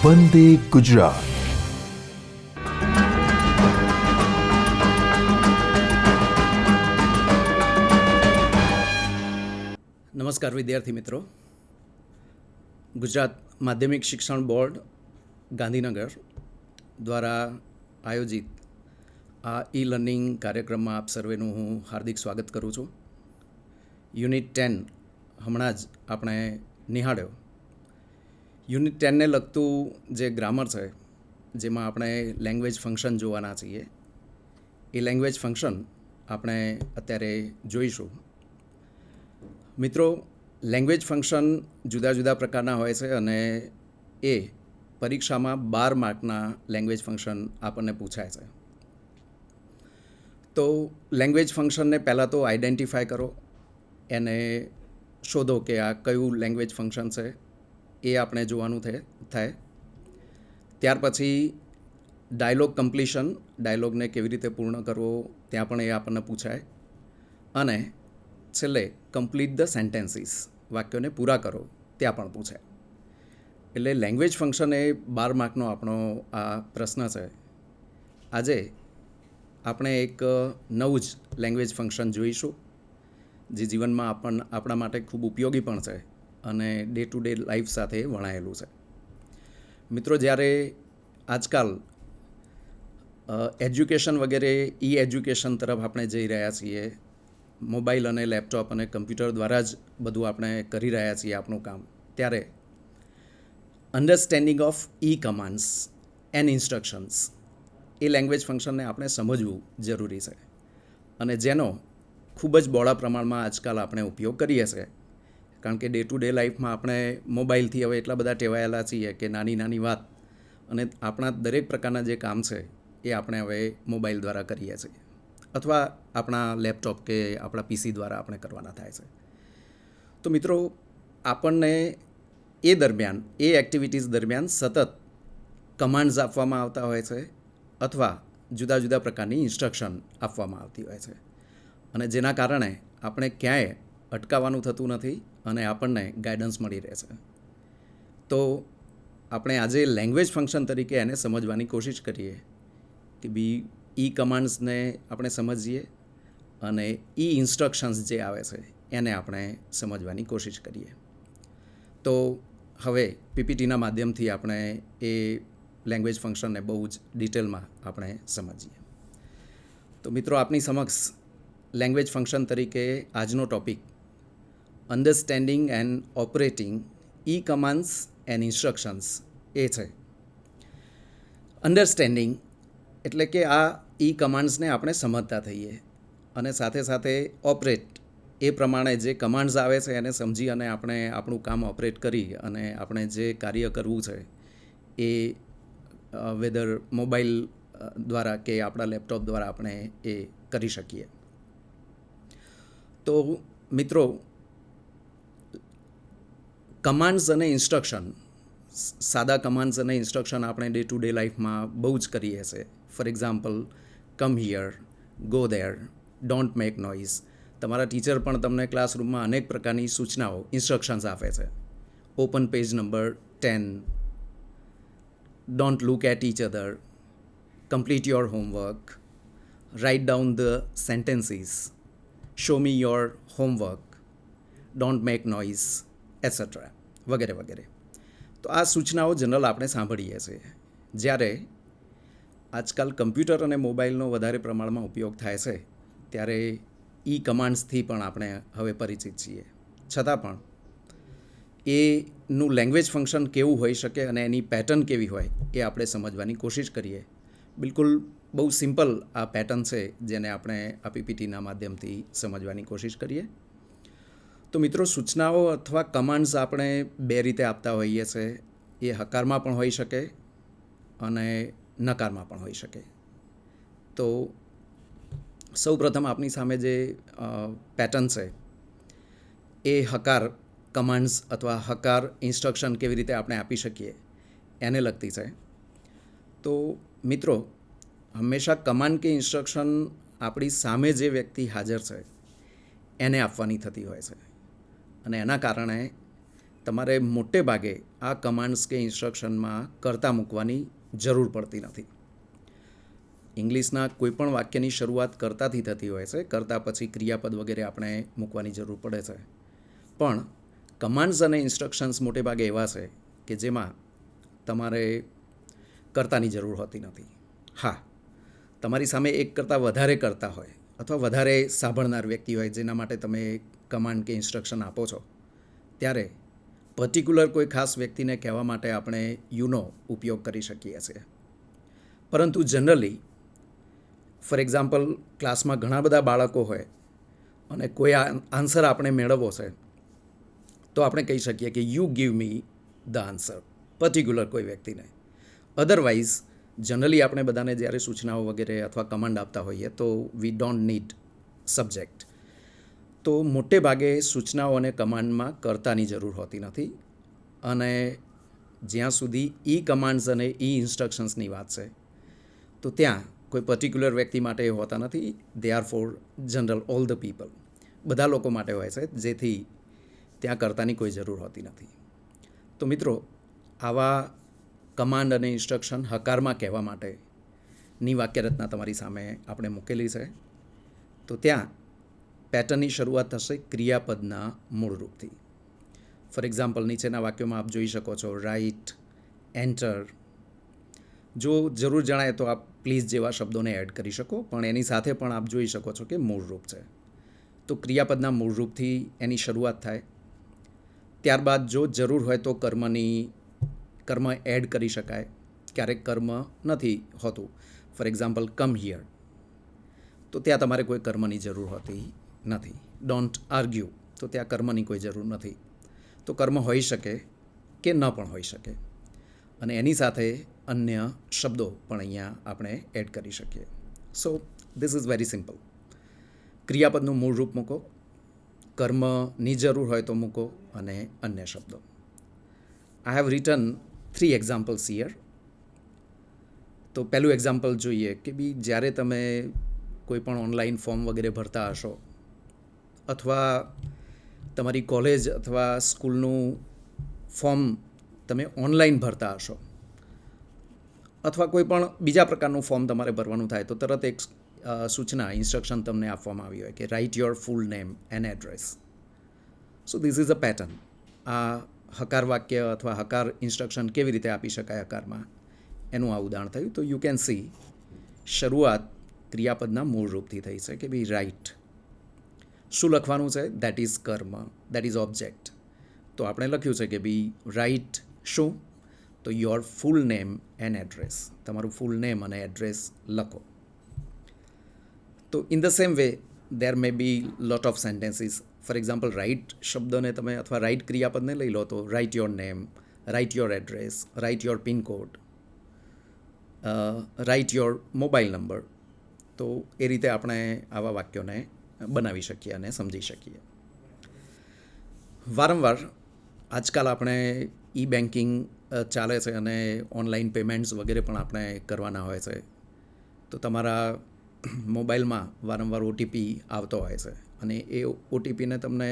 વંદે ગુજરાત. નમસ્કાર વિદ્યાર્થી મિત્રો. ગુજરાત માધ્યમિક શિક્ષણ બોર્ડ ગાંધીનગર દ્વારા આયોજિત આ ઈ લર્નિંગ કાર્યક્રમમાં આપ સર્વેનું હું હાર્દિક સ્વાગત કરું છું. યુનિટ 10 હમણાં જ આપણે નિહાળ્યો. યુનિટ 10ને લગતું જે ગ્રામર છે, જેમાં આપણે લેંગ્વેજ ફંક્શન જોવાના છીએ, એ લેંગ્વેજ ફંક્શન આપણે અત્યારે જોઈશું. મિત્રો, લેંગ્વેજ ફંક્શન જુદા જુદા પ્રકારના હોય છે અને એ પરીક્ષામાં 12 માર્કના લેંગ્વેજ ફંક્શન આપણને પૂછાય છે. તો લેંગ્વેજ ફંક્શનને પહેલાં તો આઈડેન્ટિફાય કરો, એને શોધો કે આ કયું લેંગ્વેજ ફંક્શન છે, એ આપણે જોવાનું થાય. ત્યાર પછી ડાયલોગ કમ્પ્લીશન, ડાયલોગને કેવી રીતે પૂર્ણ કરવો ત્યાં પણ એ આપણને પૂછાય. અને છેલ્લે કમ્પ્લીટ ધ સેન્ટેન્સીસ, વાક્યોને પૂરા કરો ત્યાં પણ પૂછાય. એટલે લેંગ્વેજ ફંક્શન એ 12 માર્કનો આપણો આ પ્રશ્ન છે. આજે આપણે એક નવું જ લેંગ્વેજ ફંક્શન જોઈશું, જે જીવનમાં આપણા માટે ખૂબ ઉપયોગી પણ છે અને ડે ટુ ડે લાઈફ સાથે વણાયેલું છે. મિત્રો, જ્યારે આજકાલ એજ્યુકેશન વગેરે ઈ એજ્યુકેશન તરફ આપણે જઈ રહ્યા છીએ, મોબાઈલ અને લેપટોપ અને કમ્પ્યુટર દ્વારા જ બધું આપણે કરી રહ્યા છીએ આપણું કામ, ત્યારે understanding of E commands and instructions, A language ફંક્શનને આપણે સમજવું જરૂરી છે અને જેનો ખૂબ જ બહોળા પ્રમાણમાં આજકાલ આપણે ઉપયોગ કરીએ છીએ. કારણ કે ડે ટુ ડે લાઈફમાં આપણે મોબાઈલથી હવે એટલા બધા ટેવાયેલા છીએ કે નાની નાની વાત અને આપણા દરેક પ્રકારના જે કામ છે એ આપણે હવે મોબાઈલ દ્વારા કરીએ છીએ, અથવા આપણા લેપટોપ કે આપણા પીસી દ્વારા આપણે કરવાના થાય છે. તો મિત્રો, આપણને એ દરમિયાન, એ એક્ટિવિટીઝ દરમિયાન સતત કમાન્ડ્સ આપવામાં આવતા હોય છે અથવા જુદા જુદા પ્રકારની ઇન્સ્ટ્રક્શન આપવામાં આવતી હોય છે, અને જેના કારણે આપણે ક્યાંય અટકાવવાનું થતું નથી અને આપણને ગાઈડન્સ મળી રહે છે. તો આપણે આજે લેંગ્વેજ ફંક્શન તરીકે એને સમજવાની કોશિશ કરીએ કે ઈ કમાન્ડ્સને આપણે સમજીએ અને ઈ ઇન્સ્ટ્રક્શન્સ જે આવે છે એને આપણે સમજવાની કોશિશ કરીએ. તો હવે પીપીટીના માધ્યમથી આપણે એ લેંગ્વેજ ફંક્શનને બહુ જ ડિટેલમાં આપણે સમજીએ. તો મિત્રો, આપની સમક્ષ લેંગ્વેજ ફંક્શન તરીકે આજનો ટૉપિક અન્ડરસ્ટેન્ડિંગ એન્ડ ઓપરેટિંગ ઈ કમાન્ડ્સ એન્ડ ઇન્સ્ટ્રક્શન્સ એ છે. અન્ડરસ્ટેન્ડિંગ એટલે કે આ ઈ કમાન્ડ્સને આપણે સમજતા થઈએ અને સાથે સાથે ઓપરેટ, એ પ્રમાણે જે કમાન્ડ્સ આવે છે એને સમજી અને આપણે આપણું કામ ઓપરેટ કરી અને આપણે જે કાર્ય કરવું છે એ વેધર મોબાઈલ દ્વારા કે આપણા લેપટોપ દ્વારા આપણે એ કરી શકીએ. તો મિત્રો, કમાન્ડ્સ અને ઇન્સ્ટ્રક્શન, સાદા કમાન્ડ્સ અને ઇન્સ્ટ્રક્શન આપણે ડે ટુ ડે લાઈફમાં બહુ જ કરીએ છીએ. For example, come here, go there, don't make noise. તમારા ટીચર પણ તમને ક્લાસરૂમમાં અનેક પ્રકારની સૂચનાઓ, ઇન્સ્ટ્રક્શન્સ આપે છે. Open page number 10, don't look at each other, complete your homework, write down the sentences, show me your homework, don't make noise, etcetera વગેરે વગેરે. તો આ સૂચનાઓ જનરલ આપણે સાંભળીએ છીએ. જ્યારે આજકાલ કમ્પ્યુટર અને મોબાઈલનો વધારે પ્રમાણમાં ઉપયોગ થાય છે, ત્યારે ઈ કમાન્ડ્સથી પણ આપણે હવે પરિચિત છીએ. છતાં પણ એનું લેંગ્વેજ ફંક્શન કેવું હોઈ શકે અને એની પેટર્ન કેવી હોય એ આપણે સમજવાની કોશિશ કરીએ. બિલકુલ બહુ સિમ્પલ આ પેટર્ન છે, જેને આપણે આ પીપીટીના માધ્યમથી સમજવાની કોશિશ કરીએ. તો મિત્રો, સૂચનાઓ અથવા કમાન્ડ્સ આપણે 2 રીતે આપતા હોઈએ છીએ. એ હકારમાં પણ હોઈ શકે અને નકારમાં પણ હોઈ શકે. તો સૌપ્રથમ આપની સામે જે પેટર્ન છે એ હકાર કમાન્ડ્સ અથવા હકાર ઇન્સ્ટ્રક્શન કેવી રીતે આપણે આપી શકીએ એને લગતી છે. તો મિત્રો, હંમેશા કમાન્ડ કે ઇન્સ્ટ્રક્શન આપણી સામે જે વ્યક્તિ હાજર છે એને આપવાની થતી હોય છે, અને એના કારણે તમારે મોટે ભાગે આ કમાન્ડ્સ કે ઇન્સ્ટ્રક્શનમાં કરતા મૂકવાની જરૂર પડતી નથી. ઇંગ્લિશના કોઈપણ વાક્યની શરૂઆત કરતાથી થતી હોય છે, કરતા પછી ક્રિયાપદ વગેરે આપણે મૂકવાની જરૂર પડે છે. પણ કમાન્ડ્સ અને ઇન્સ્ટ્રક્શન્સ મોટે ભાગે એવા છે કે જેમાં તમારે કરતાની જરૂર હોતી નથી. હા, તમારી સામે એક કરતાં વધારે કરતા હોય અથવા વધારે સાંભળનાર વ્યક્તિ હોય જેના માટે તમે કમાન્ડ કે ઇન્સ્ટ્રક્શન આપો છો, ત્યારે પર્ટિક્યુલર કોઈ ખાસ વ્યક્તિને કહેવા માટે આપણે યુનો ઉપયોગ કરી શકીએ છીએ. પરંતુ જનરલી ફોર એક્ઝામ્પલ ક્લાસમાં ઘણા બધા બાળકો હોય અને કોઈ આન્સર આપણે મેળવવો છે તો આપણે કહી શકીએ કે you give me the answer, particular કોઈ વ્યક્તિને. અધરવાઇઝ જનરલી આપણે બધાને જ્યારે સૂચનાઓ વગેરે અથવા કમાન્ડ આપતા હોઈએ તો વી ડોન્ટ નીડ સબ્જેક્ટ. તો મોટે ભાગે સૂચનાઓ અને કમાન્ડમાં કરતાની જરૂર હોતી નથી. અને જ્યાં સુધી ઈ કમાન્ડ્સ અને ઈ ઇન્સ્ટ્રક્શન્સની વાત છે તો ત્યાં કોઈ પર્ટિક્યુલર વ્યક્તિ માટે એ હોતા નથી. They are for general all the people, બધા લોકો માટે હોય છે, જેથી ત્યાં કરતાની કોઈ જરૂર હોતી નથી. તો મિત્રો, આવા કમાન્ડ અને ઇન્સ્ટ્રક્શન હકારમાં કહેવા માટેની વાક્યરચના તમારી સામે આપણે મૂકેલી છે. તો ત્યાં પેટર્નની શરૂઆત થશે ક્રિયાપદના મૂળરૂપથી. ફોર એક્ઝામ્પલ, નીચેના વાક્યોમાં આપ જોઈ શકો છો રાઇટ, એન્ટર. જો જરૂર જણાય તો આપ પ્લીઝ જેવા શબ્દોને એડ કરી શકો, પણ એની સાથે પણ આપ જોઈ શકો છો કે મૂળરૂપ છે. તો ક્રિયાપદના મૂળરૂપથી એની શરૂઆત થાય. ત્યારબાદ જો જરૂર હોય તો કર્મ એડ કરી શકાય. ક્યારેક કર્મ નથી હોતું. ફોર એક્ઝામ્પલ, કમ હિયર, તો ત્યાં તમારે કોઈ કર્મની જરૂર હોતી નથી. ડોન્ટ આર્ગ્યુ, તો ત્યાં કર્મની કોઈ જરૂર નથી. તો કર્મ હોઈ શકે કે ન પણ હોઈ શકે. અને એની સાથે અન્ય શબ્દો પણ અહીંયા આપણે એડ કરી શકીએ. So this is very simple. ક્રિયાપદનું મૂળ રૂપ મૂકો, કર્મની જરૂર હોય તો મૂકો, અને અન્ય શબ્દો. I have return 3 examples here. તો પહેલું એક્ઝામ્પલ જોઈએ કે જ્યારે તમે કોઈ પણ ઓનલાઈન ફોર્મ વગેરે ભરતા હશો, અથવા તમારી કોલેજ અથવા સ્કૂલનું ફોર્મ તમે ઓનલાઈન ભરતા હશો, અથવા કોઈ પણ બીજા પ્રકારનું ફોર્મ તમારે ભરવાનું થાય તો તરત એક સૂચના, ઇન્સ્ટ્રક્શન તમને આપવામાં આવી હોય કે write your full name and address. So this is a pattern. આ હકાર વાક્ય અથવા હકાર ઇન્સ્ટ્રક્શન કેવી રીતે આપી શકાય હકારમાં, એનું આ ઉદાહરણ થયું. તો યુ કેન સી શરૂઆત ક્રિયાપદના મૂળ રૂપથી થઈ છે કે રાઇટ. શું લખવાનું છે? દેટ ઇઝ કર્મ, દેટ ઇઝ ઓબ્જેક્ટ. તો આપણે લખ્યું છે કે રાઇટ શું? તો your full name and address, તમારું ફૂલ નેમ અને એડ્રેસ લખો. તો in the same way there may be lot of sentences. For example, right શબ્દને તમે અથવા રાઇટ ક્રિયાપદને લઈ લો તો right your name, right your address, right your pincode, right your mobile number. તો એ રીતે આપણે આવા વાક્યોને બનાવી શકીએ અને સમજી શકીએ. વારંવાર આજકાલ આપણે ઈ બેન્કિંગ ચાલે છે અને ઓનલાઈન પેમેન્ટ્સ વગેરે પણ આપણે કરવાના હોય છે. તો તમારા મોબાઈલમાં વારંવાર ઓટીપી આવતો હોય છે અને એ ઓટીપીને તમને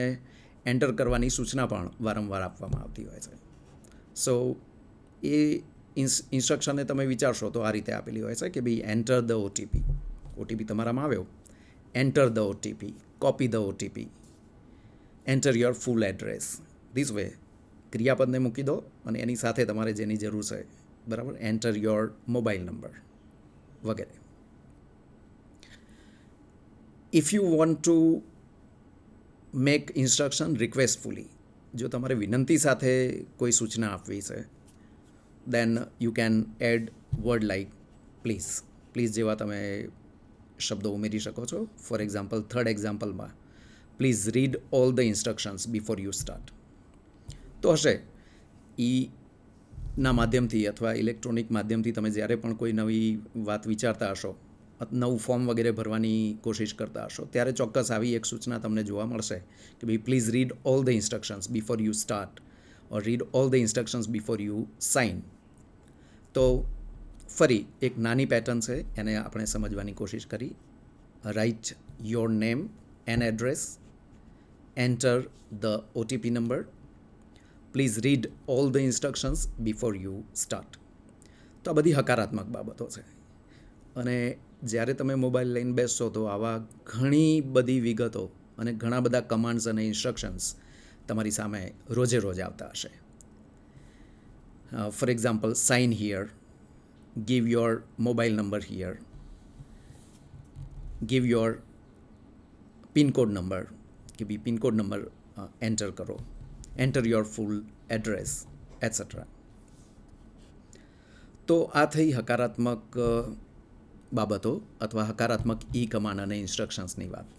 એન્ટર કરવાની સૂચના પણ વારંવાર આપવામાં આવતી હોય છે. સો એ ઇન્સ્ટ્રક્શનને તમે વિચારશો તો આ રીતે આપેલી હોય છે કે એન્ટર ધ ઓટીપી. ઓટીપી તમારામાં આવ્યો, enter the OTP, copy the OTP, enter your full address. This way ક્રિયાપદને મૂકી દો અને એની સાથે તમારે જેની જરૂર છે, બરાબર, એન્ટર યોર મોબાઈલ નંબર વગેરે. If you want to make instruction requestfully, જો તમારે વિનંતી સાથે કોઈ સૂચના આપવી છે, then you can add word like please. Please જેવા તમે શબ્દો ઉમેરી શકો છો. ફોર એક્ઝામ્પલ, થર્ડ એક્ઝામ્પલમાં please read all the instructions before you start. તો હશે ના માધ્યમથી અથવા ઇલેક્ટ્રોનિક માધ્યમથી તમે જ્યારે પણ કોઈ નવી વાત વિચારતા હશો, નવું ફોર્મ વગેરે ભરવાની કોશિશ કરતા હશો, ત્યારે ચોક્કસ આવી એક સૂચના તમને જોવા મળશે કે please read all the instructions before you start, or read all the instructions before you sign. તો ફરી એક નાની પેટર્ન છે, એને આપણે સમજવાની કોશિશ કરી. Right your name and address, enter the OTP number, please read all the instructions before you start. તો આ બધી હકારાત્મક બાબતો છે. અને જ્યારે તમે મોબાઈલ લઈને બેસશો તો આવા ઘણી બધી વિગતો અને ઘણા બધા કમાન્ડ્સ અને ઇન્સ્ટ્રક્શન્સ તમારી સામે રોજે રોજ આવતા હશે. For example, sign here, give your mobile number here, give your PIN code number કે ભી પિન કોડ નંબર એન્ટર કરો, enter your full address etcetera. તો આ થઈ હકારાત્મક બાબતો અથવા હકારાત્મક ઈ કમાન્ડ અને ઇન્સ્ટ્રક્શન્સની વાત.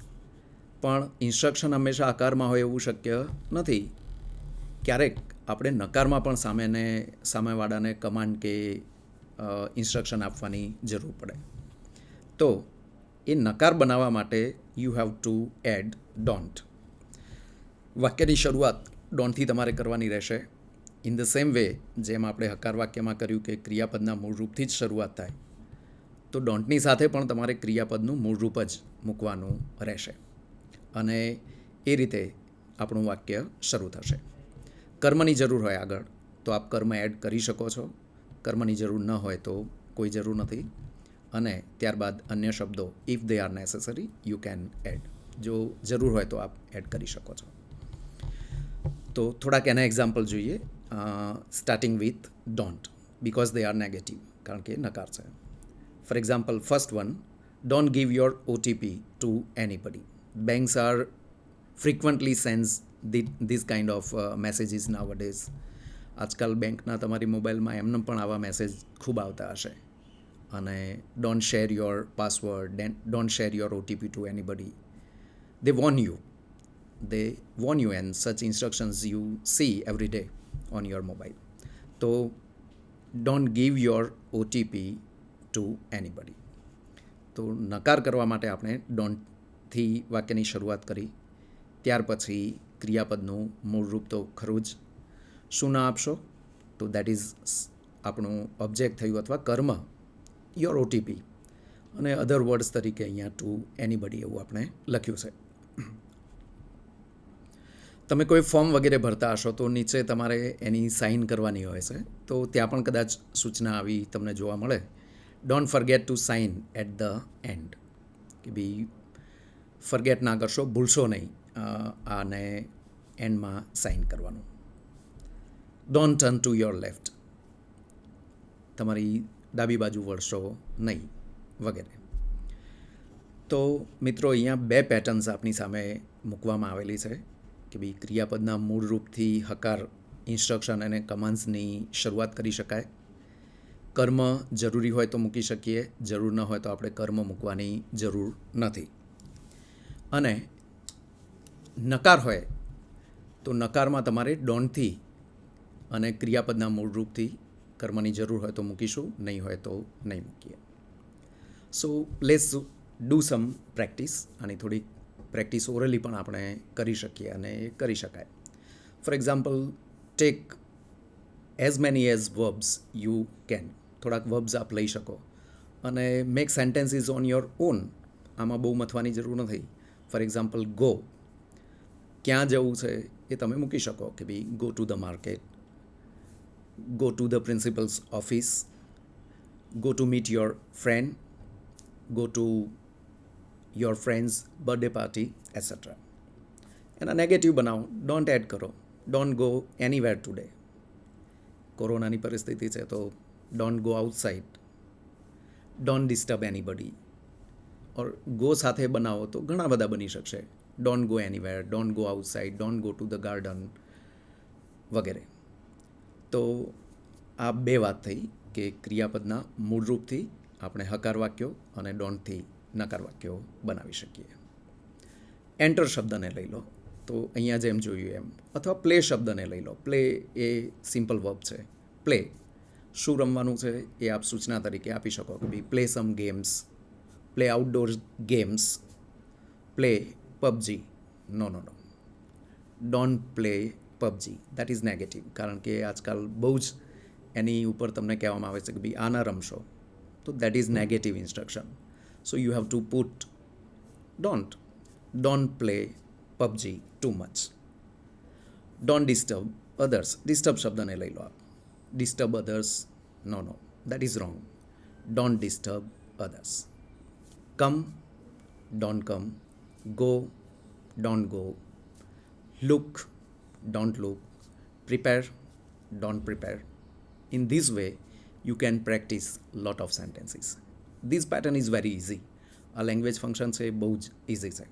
પણ ઇન્સ્ટ્રક્શન હંમેશા આકારમાં હોય એવું શક્ય નથી. ક્યારેક આપણે નકારમાં પણ સામેવાળાને કમાન્ડ કે ઇન્સ્ટ્રક્શન આપવાની જરૂર પડે. તો એ નકાર બનાવવા માટે you have to add don't. વાક્યની શરૂઆત ડોન્ટથી તમારે કરવાની રહેશે. ઇન ધ સેમ વે જેમ આપણે હકાર વાક્યમાં કર્યું કે ક્રિયાપદના મૂળરૂપથી જ શરૂઆત થાય, તો ડોન્ટની સાથે પણ તમારે ક્રિયાપદનું મૂળરૂપ જ મૂકવાનું રહેશે. અને એ રીતે આપણું વાક્ય શરૂ થશે. કર્મની જરૂર હોય આગળ તો આપ કર્મ એડ કરી શકો છો. કર્મની જરૂર ન હોય તો કોઈ જરૂર નથી. અને ત્યારબાદ અન્ય શબ્દો if they are necessary you can add. જો જરૂર હોય તો આપ એડ કરી શકો છો. તો થોડાક એના એક્ઝામ્પલ જોઈએ. Starting with don't because they are negative, કારણ કે નકાર છે. For example, first one, don't give your OTP to anybody. Banks are frequently sends this kind of messages nowadays. આજકાલ બેંકના તમારી મોબાઈલમાં એમને પણ આવા મેસેજ ખૂબ આવતા હશે. અને don't share your password, don't share your OTP to anybody. They warn you and such instructions you see every day on your mobile. તો don't give your OTP to anybody. તો નકાર કરવા માટે આપણે ડોન્ટથી વાક્યની શરૂઆત કરી. ત્યાર પછી ક્રિયાપદનું મૂળરૂપ તો ખરું જ. શું ના આપશો? તો દેટ ઇઝ આપણું ઓબ્જેક્ટ થયું અથવા કર્મ, યોર ઓટીપી. અને અધર વર્ડ્સ તરીકે અહીંયા ટુ એનીબડી એવું આપણે લખ્યું છે. તમે કોઈ ફોર્મ વગેરે ભરતા હશો તો નીચે તમારે એની સાઇન કરવાની હોય છે. તો ત્યાં પણ કદાચ સૂચના આવી તમને જોવા મળે, don't forget to sign at the end. કે ભાઈ ફર્ગેટ ના કરશો, ભૂલશો નહીં આને એન્ડમાં સાઇન કરવાનું. Don't turn to your left, તમારી ડાબી બાજુ વળશો નહીં વગેરે. તો મિત્રો, અહીંયા બે પેટર્ન્સ આપની સામે મૂકવામાં આવેલી છે કે ભાઈ ક્રિયાપદના મૂળરૂપથી હકાર, ઇન્સ્ટ્રક્શન અને કમાન્ડ્સની શરૂઆત કરી શકાય. કર્મ જરૂરી હોય તો મૂકી શકીએ, જરૂર ન હોય તો આપણે કર્મ મૂકવાની જરૂર નથી. અને નકાર હોય તો નકારમાં તમારે ડોન્ટથી અને ક્રિયાપદના મૂળરૂપથી કર્મની જરૂર હોય તો મૂકીશું, નહીં હોય તો નહીં મૂકીએ. So let's do sum practice. આની થોડીક પ્રેક્ટિસ ઓરલી પણ આપણે કરી શકીએ અને કરી શકાય. For example, take as many as verbs you can. થોડાક વર્બ્સ આપ લઈ શકો અને make sentences on your own. આમાં બહુ મથવાની જરૂર નથી. ફોર એક્ઝામ્પલ, ગો, ક્યાં જવું છે એ તમે મૂકી શકો કે ભાઈ go to the market, go to the principal's office, go to meet your friend, go to your friend's birthday party, etc. એના નેગેટિવ બનાવો, ડોન્ટ એડ કરો, ડોન્ટ ગો એનીવેર ટુડે. કોરોનાની પરિસ્થિતિ છે તો don't go outside, don't disturb anybody. Or go સાથે બનાવો તો ઘણા બધા બની શકશે. Don't go anywhere, don't go outside, don't go to the garden વગેરે. તો આ બે વાત થઈ કે ક્રિયાપદના મૂળરૂપથી આપણે હકાર વાક્યો અને ડોન્ટથી નકાર વાક્યો બનાવી શકીએ. એન્ટર શબ્દને લઈ લો તો અહીંયા જેમ જોયું એમ, અથવા પ્લે શબ્દને લઈ લો. પ્લે એ સિમ્પલ વર્બ છે. પ્લે, શું રમવાનું છે એ આપ સૂચના તરીકે આપી શકો કે ભાઈ play some games, play outdoor games, play PUBG. No, don't play PUBG. That is negative, કારણ કે આજકાલ બહુ જ એની ઉપર તમને કહેવામાં આવે છે કે ભાઈ આ ના રમશો, તો that is negative instruction. So you have to put don't play PUBG too much. Don't disturb others, disturb શબ્દને લઈ લો આપ. Disturb others, no no, that is wrong. Don't disturb others. Come, don't come. Go, don't go. Look, don't look. Prepare, don't prepare. In this way, you can practice lot of sentences. This pattern is very easy. આ language function છે બહુ જ easy છે.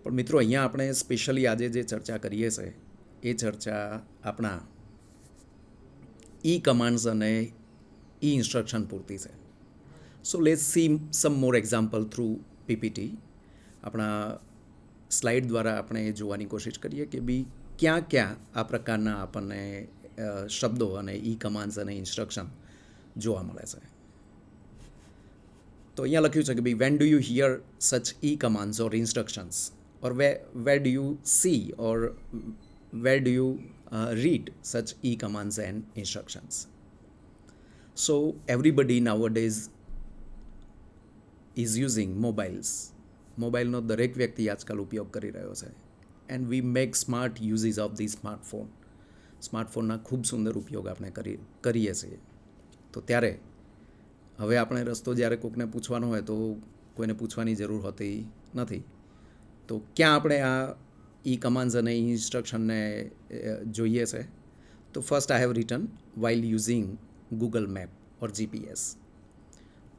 પણ મિત્રો અહીંયા આપણે specially આજે જે ચર્ચા કરીએ છીએ એ ચર્ચા આપણા ઈ કમાન્ડ્સ અને ઈ ઇન્સ્ટ્રક્શન પૂરતી છે. So let's see sum more example through PPT. આપણા સ્લાઇડ દ્વારા આપણે એ જોવાની કોશિશ કરીએ કે બી ક્યાં ક્યાં આ પ્રકારના આપણને શબ્દો અને ઈ કમાન્ડ્સ અને ઇન્સ્ટ્રક્શન જોવા મળે છે. તો અહીંયા લખ્યું છે કે ભાઈ when do you hear such e commands or instructions or where do you see or where do you read such e commands and instructions. So everybody nowadays is using mobiles. મોબાઈલનો દરેક વ્યક્તિ આજકાલ ઉપયોગ કરી રહ્યો છે. And we make smart uses of the smartphone. સ્માર્ટફોનના ખૂબ સુંદર ઉપયોગ આપણે કરીએ છીએ. તો ત્યારે હવે આપણે રસ્તો જ્યારે કોઈકને પૂછવાનો હોય તો કોઈને પૂછવાની જરૂર હોતી નથી. તો ક્યાં આપણે આ ઈ કમાન્ડ્સ અને ઈ ઇન્સ્ટ્રક્શનને જોઈએ છે? તો first I have return while using Google map or GPS.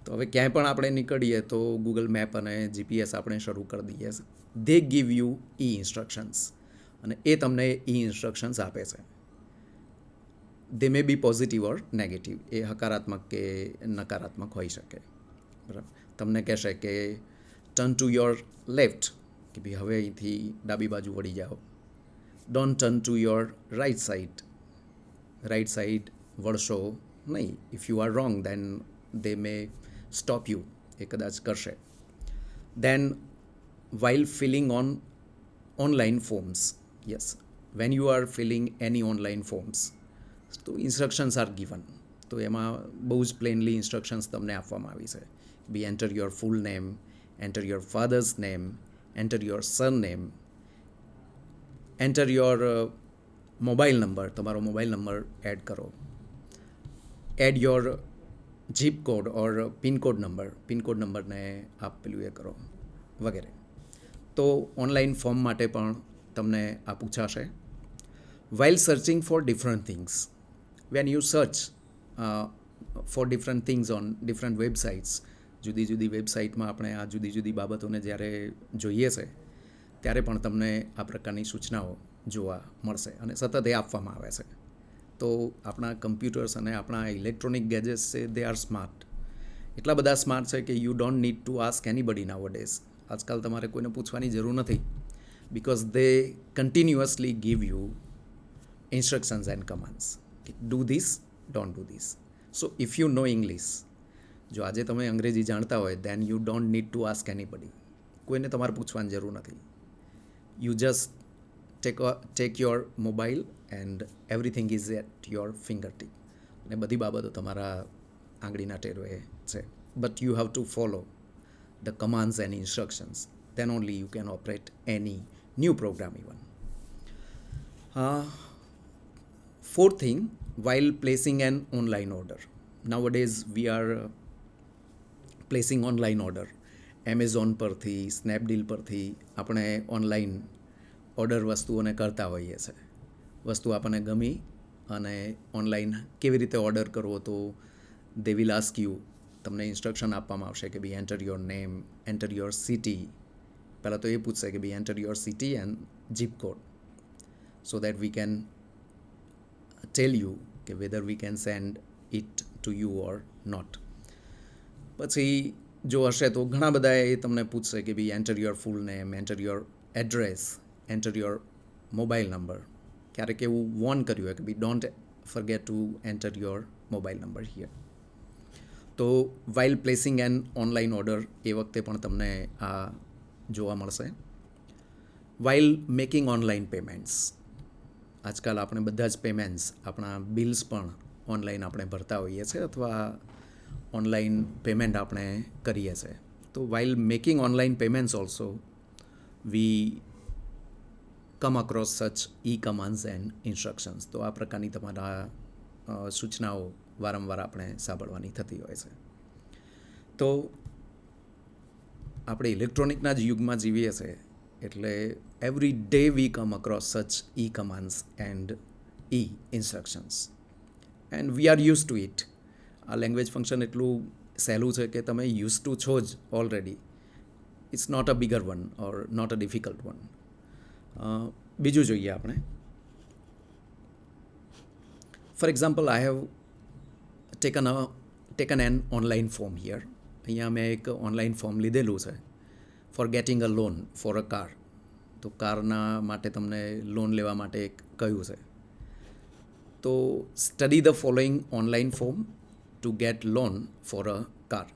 તો હવે ક્યાંય પણ આપણે નીકળીએ તો ગૂગલ મેપ અને જીપીએસ આપણે શરૂ કરી દઈએ. દે ગીવ યુ ઈ ઇન્સ્ટ્રક્શન્સ અને એ તમને ઈ ઇન્સ્ટ્રક્શન્સ આપે છે. દે મે બી પોઝિટિવ ઓર નેગેટિવ. એ હકારાત્મક કે નકારાત્મક હોઈ શકે. બરાબર. તમને કહેશે કે ટર્ન ટુ યોર લેફ્ટ, કે ભાઈ હવે અહીંથી ડાબી બાજુ વળી જાઓ. Don't turn to your right side. Right side વળશો નહીં. If you are wrong then they may stop you. એ કદાચ કરશે. Then while filling on online forms, yes, when you are filling any online forms, તો instructions R given. તો એમાં બહુ જ પ્લેનલી ઇન્સ્ટ્રક્શન્સ તમને આપવામાં આવી છે. બી enter your full name, enter your father's name, enter your surname, enter your mobile number, તમારો મોબાઈલ નંબર એડ કરો. Add your zip code or pincode number, pincode નંબરને આપ પેલું એ કરો વગેરે. તો ઓનલાઈન ફોર્મ માટે પણ તમને આ પૂછાશે. While searching for different things, when you search for different things on different websites, જુદી જુદી વેબસાઇટમાં આપણે આ જુદી જુદી બાબતોને જ્યારે જોઈએ છે ત્યારે પણ તમને આ પ્રકારની સૂચનાઓ જોવા મળશે અને સતત એ આપવામાં આવે છે. તો આપણા કમ્પ્યુટર્સ અને આપણા ઇલેક્ટ્રોનિક ગેજેટ્સ છે, દે આર સ્માર્ટ. એટલા બધા સ્માર્ટ છે કે you don't need to ask anybody nowadays. આજકાલ તમારે કોઈને પૂછવાની જરૂર નથી. Because they continuously give you instructions and commands. Do this, don't do this. So if you know English, જો આજે તમે અંગ્રેજી જાણતા હોય, then you don't need to ask anybody. કોઈને તમારે પૂછવાની જરૂર નથી. You just take your mobile and everything is at your finger tip. અને બધી બાબતો તમારા આંગળીના ટેરવે છે. But you have two follow the commands and instructions. Then only you can operate any new program even. Fourth thing, while placing an online order. Nowadays we are placing online order. Amazon પરથી, Snapdeal પરથી આપણે online order વસ્તુઓને કરતા હોઈએ છીએ. વસ્તુ આપણને ગમી અને ઓનલાઈન કેવી રીતે ઓર્ડર કરવો, તો દે વિલ આસ્ક યુ, તમને ઇન્સ્ટ્રક્શન આપવામાં આવશે કે ભાઈ enter your name, enter your city. પહેલાં તો એ પૂછશે કે ભાઈ enter your city and zip code, so that we can tell you કે whether we can send it to you or not. પછી જો હશે તો ઘણા બધા એ તમને પૂછશે કે ભાઈ enter your full name, enter your address, enter your mobile number. ક્યારેક એવું વોર્ન કર્યું હોય કે ભાઈ don't forget to enter your mobile number here. તો while placing an online order એ વખતે પણ તમને આ જોવા મળશે. While making online payments. આજકાલ આપણે બધા જ પેમેન્ટ્સ, આપણા બિલ્સ પણ ઓનલાઈન આપણે ભરતા હોઈએ છીએ અથવા ઓનલાઈન પેમેન્ટ આપણે કરીએ છીએ. તો while making online payments also V come across such e-commands and instructions. તો આ પ્રકારની તમારા સૂચનાઓ વારંવાર આપણે સાંભળવાની થતી હોય છે. તો આપણે ઇલેક્ટ્રોનિકના જ યુગમાં જીવીએ છીએ એટલે every day we come across such e-commands and e-instructions and we are use to it. આ લેંગ્વેજ ફંક્શન એટલું સહેલું છે કે તમે યુઝ ટુ છો જ already. It's not a bigger one or not a difficult one. બીજું જોઈએ આપણે. For example I have taken an online form here. અહીંયા મેં એક ઓનલાઈન ફોર્મ લીધેલું છે for getting a loan for a car. તો કારના માટે તમને લોન લેવા માટે એક કહ્યું છે. તો study the following online form two gate loan for a car.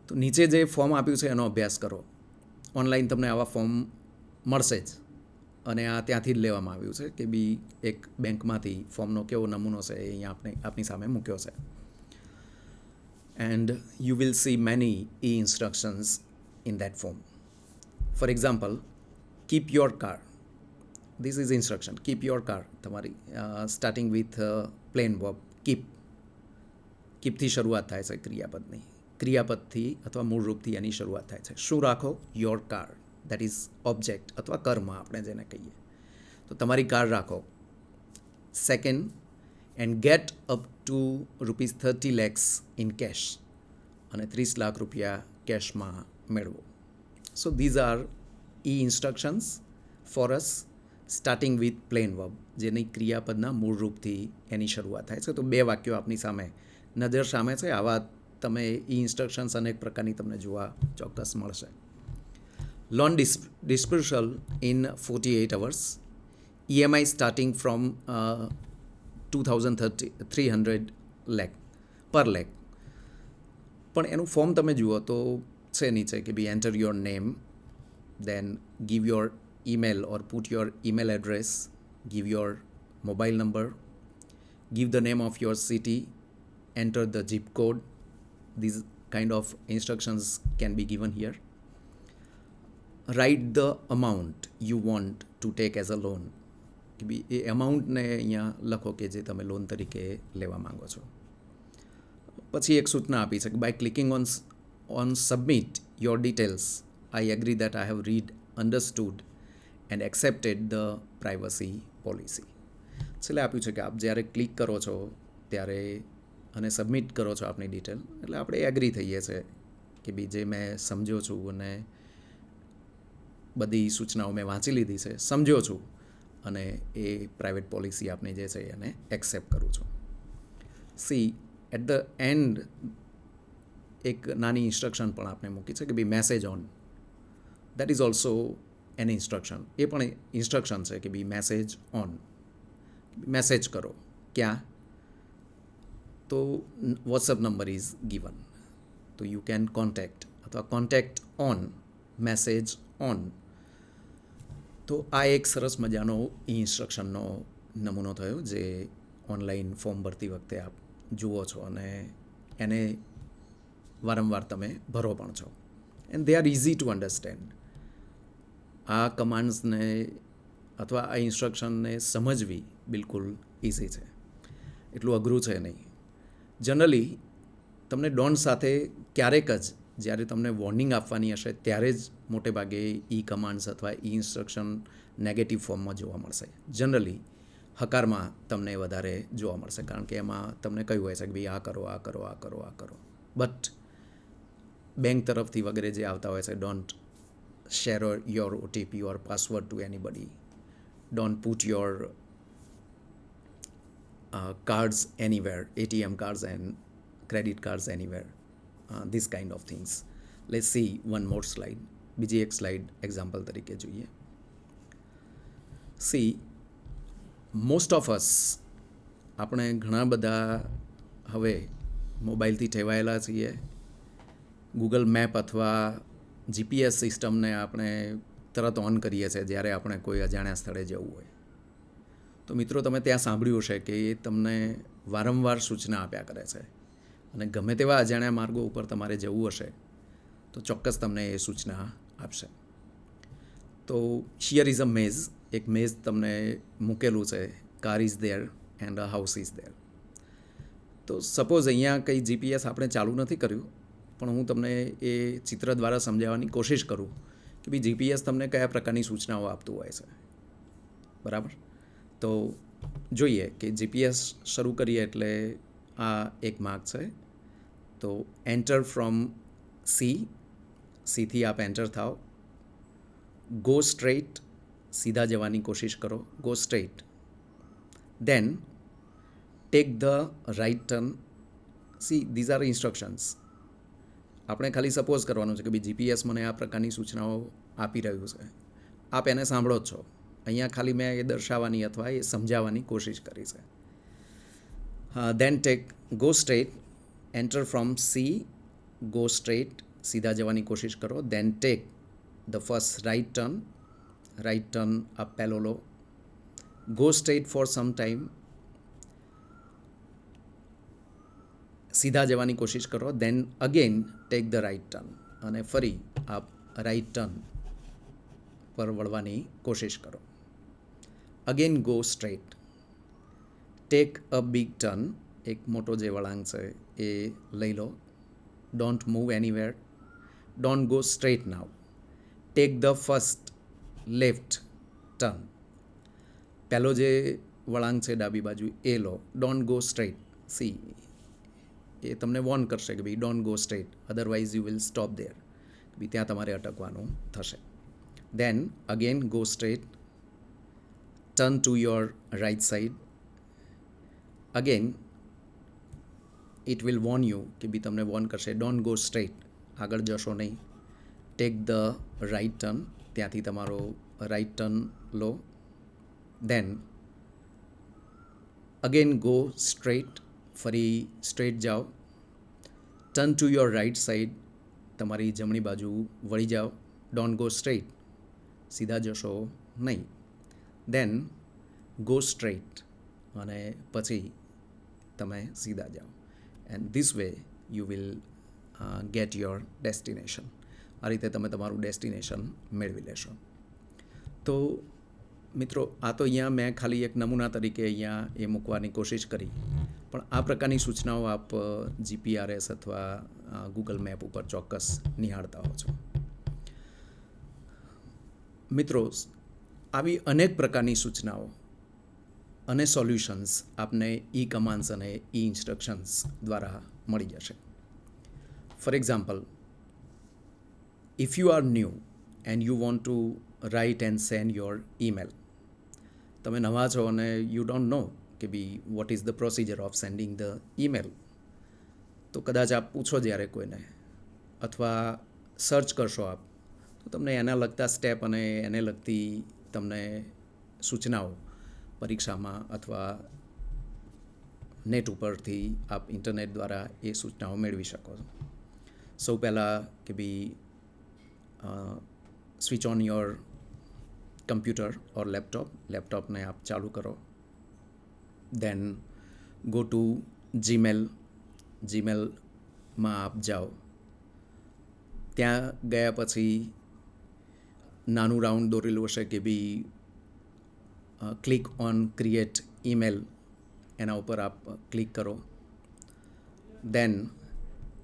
તો નીચે જે ફોર્મ આપ્યું છે એનો અભ્યાસ કરો. ઓનલાઈન તમને આવા ફોર્મ મળશે જ અને આ ત્યાંથી જ લેવામાં આવ્યું છે કે બી એક બેંકમાંથી ફોર્મનો કેવો નમૂનો છે એ અહીંયા આપની સામે મૂક્યો છે. And you will see many e-instructions in that form. For example, keep your car. This is instruction. Keep your car. તમારી starting with plain verb keep. કીપથી શરૂઆત થાય છે ક્રિયાપદની. ક્રિયાપદથી અથવા મૂળ રૂપથી એની શરૂઆત થાય છે. શું રાખો? Your car. That is object અથવા કર્મ આપણે જેને કહીએ. તો તમારી કાર રાખો. Second, and get up to ₹30 lakhs in cash. અને 30 લાખ રૂપિયા કેશમાં મેળવો. સો these are e-instructions for us starting with plane verb, જેની ક્રિયાપદના મૂળ રૂપથી એની શરૂઆત થાય છે. તો બે વાક્યો આપની સામે નજર સામે છે. આવા તમે e-instructions અનેક પ્રકારની તમને જોવા ચોક્કસ મળશે. Loan dispersal in 48 hours. EMI starting from 2,300 lakh પર લેખ. પણ એનું ફોર્મ તમે જુઓ તો છે નીચે કે બી enter your name, then give your email or put your email address, give your mobile number, give the name of your city, enter the zip code. These kind of instructions can be given here. Write the amount you want to take as a loan. એ અમાઉન્ટને અહીંયા લખો કે જે તમે loan તરીકે લેવા માંગો છો. પછી એક સૂચના આપી છે કે by clicking on submit your details I agree that I have read understood and accepted the privacy policy. છેલ્લે આપ્યું છે કે આપ જ્યારે ક્લિક કરો છો ત્યારે અને સબમિટ કરો છો આપની ડિટેલ એટલે આપણે એગ્રી થઈએ છીએ કે બી જે મેં સમજ્યો છું અને બધી સૂચનાઓ મેં વાંચી લીધી છે, સમજ્યો છું અને એ પ્રાઇવેટ પોલિસી આપની જે છે એને એક્સેપ્ટ કરું છું. સી એટ ધ એન્ડ એક નાની ઇન્સ્ટ્રક્શન પણ આપણે મૂકી છે કે બી message on. That is also an instruction. એ પણ ઇન્સ્ટ્રક્શન છે કે બી મેસેજ ઓન. મેસેજ કરો. ક્યાં? તો વોટ્સઅપ નંબર ઇઝ ગિવન. તો યુ કેન કોન્ટેક્ટ અથવા કોન્ટેક્ટ ઓન, મેસેજ ઓન. તો આ એક સરસ મજાનો ઇન્સ્ટ્રક્શનનો નમૂનો થયો જે ઓનલાઈન ફોર્મ ભરતી વખતે આપ જુઓ છો અને એને વારંવાર તમે ભરો પણ છો. And they are easy to understand. આ કમાન્ડ્સને અથવા આ ઇન્સ્ટ્રક્શનને સમજવી બિલકુલ ઇઝી છે, એટલું અઘરું છે નહીં. જનરલી તમને ડોન્ટ સાથે ક્યારેક જ જ્યારે તમને વોર્નિંગ આપવાની હશે ત્યારે જ મોટે ભાગે કમાન્ડ્સ અથવા ઇન્સ્ટ્રક્શન નેગેટિવ ફોર્મમાં જોવા મળશે. જનરલી હકારમાં તમને વધારે જોવા મળશે કારણ કે એમાં તમને કહ્યું હોય છે કે ભાઈ આ કરો, આ કરો, આ કરો, આ કરો. બટ બેંક તરફથી વગેરે જે આવતા હોય છે, don't share your OTP or password to anybody. Don't put your cards anywhere, ATM cards and credit cards anywhere. This kind of things. Let's see one more slide. બીજી એક સ્લાઇડ એક્ઝામ્પલ તરીકે જોઈએ. સી મોસ્ટ ઓફ અસ, આપણે ઘણા બધા હવે મોબાઈલથી ટેવાયેલા છીએ. ગૂગલ મેપ અથવા GPS સિસ્ટમને આપણે તરત ઓન કરીએ છીએ જ્યારે આપણે કોઈ અજાણ્યા સ્થળે જવું હોય. તો મિત્રો તમે ત્યાં સાંભળ્યું હશે કે એ તમને વારંવાર સૂચના આપ્યા કરે છે અને ગમે તેવા અજાણ્યા માર્ગો ઉપર તમારે જવું હશે તો ચોક્કસ તમને એ સૂચના આપશે. તો હિયર ઇઝ અ મેઝ એક મેઝ તમને મૂકેલું છે, car is there and a house is there. તો સપોઝ અહીંયા કંઈ જીપીએસ આપણે ચાલુ નથી કર્યું, પણ હું તમને એ ચિત્ર દ્વારા સમજાવવાની કોશિશ કરું કે ભાઈ જીપીએસ તમને કયા પ્રકારની સૂચનાઓ આપતું હોય છે. બરાબર? તો જોઈએ કે જીપીએસ શરૂ કરીએ એટલે આ એક માર્ક છે. તો એન્ટર ફ્રોમ સીથી આપ એન્ટર થાઓ. ગો સ્ટ્રેટ, સીધા જવાની કોશિશ કરો. Go straight. Then take the right turn. These are instructions. આપણે ખાલી સપોઝ કરવાનું છે કે ભાઈ જીપીએસ મને આ પ્રકારની સૂચનાઓ આપી રહ્યું છે, આપ એને સાંભળો જ છો. અહીંયા ખાલી મેં એ દર્શાવવાની અથવા એ સમજાવવાની કોશિશ કરી છે. Then go straight, enter from go straight, સીધા જવાની કોશિશ કરો. Then take the first right turn આપ પહેલો લો. Go straight for some time, સીધા જવાની કોશિશ કરો. Then again take the right turn, અને ફરી આપ રાઇટ ટર્ન પર વળવાની કોશિશ કરો. Again go straight. Take a big turn, એક મોટો જે વળાંક છે એ લઈ લો. Don't move anywhere. Don't go straight now. Tech the first left turn. પહેલો જે વળાંક છે ડાબી બાજુ એ લો. Don't go straight. એ તમને વોર્ન કરશે કે ભાઈ don't go straight, otherwise you will stop there. ભાઈ ત્યાં તમારે અટકવાનું થશે. Then again go straight. Turn to your right side. Again it will warn you કે ભાઈ તમને વોર્ન કરશે ડોન્ટ ગો સ્ટ્રેટ, આગળ જશો નહીં. ટેક ધ રાઇટ ટર્ન, ત્યાંથી તમારો રાઇટ ટર્ન લો. દેન અગેન ગો સ્ટ્રેટ, ફરી સ્ટ્રેટ જાઓ. Turn to your right side, તમારી જમણી બાજુ વળી જાઓ. ડોન્ટ ગો સ્ટ્રેટ, સીધા જશો નહીં. દેન ગો સ્ટ્રેટ, અને પછી તમે સીધા જાઓ. And this way you will get your destination. આ રીતે તમે તમારું ડેસ્ટિનેશન મેળવી લેશો. તો મિત્રો, આ તો અહીંયા મેં ખાલી એક નમૂના તરીકે અહીંયા એ મૂકવાની કોશિશ કરી, પણ આ પ્રકારની સૂચનાઓ આપ જીપીઆરએસ અથવા ગૂગલ મેપ ઉપર ચોક્કસ નિહાળતા હો છો. મિત્રો, આવી અનેક પ્રકારની સૂચનાઓ અને સોલ્યુશન્સ આપને ઈ કમાન્ડ્સ અને ઈ ઇન્સ્ટ્રક્શન્સ દ્વારા મળી જશે. For example, if you are new and you want to write and send your email. તમે નવા છો અને યુ ડોન્ટ નો કે બી what is the procedure of sending the email. તો કદાચ આપ પૂછો જ્યારે કોઈને, અથવા સર્ચ કરશો આપ, તો તમને એના લગતા સ્ટેપ અને એને લગતી તમને સૂચનાઓ પરીક્ષામાં અથવા નેટ ઉપરથી આપ ઇન્ટરનેટ દ્વારા એ સૂચનાઓ મેળવી શકો છો. સૌ પહેલાં કે બી સ્વિચ ઓન યોર કમ્પ્યુટર ઓર લેપટોપને આપ ચાલુ કરો. દેન ગો ટુ જીમેલમાં આપ જાઓ. ત્યાં ગયા પછી નાનું રાઉન્ડ દોરેલું હશે કે બી ક્લિક ઓન ક્રિએટ ઈમેલ, એના ઉપર આપ ક્લિક કરો. Then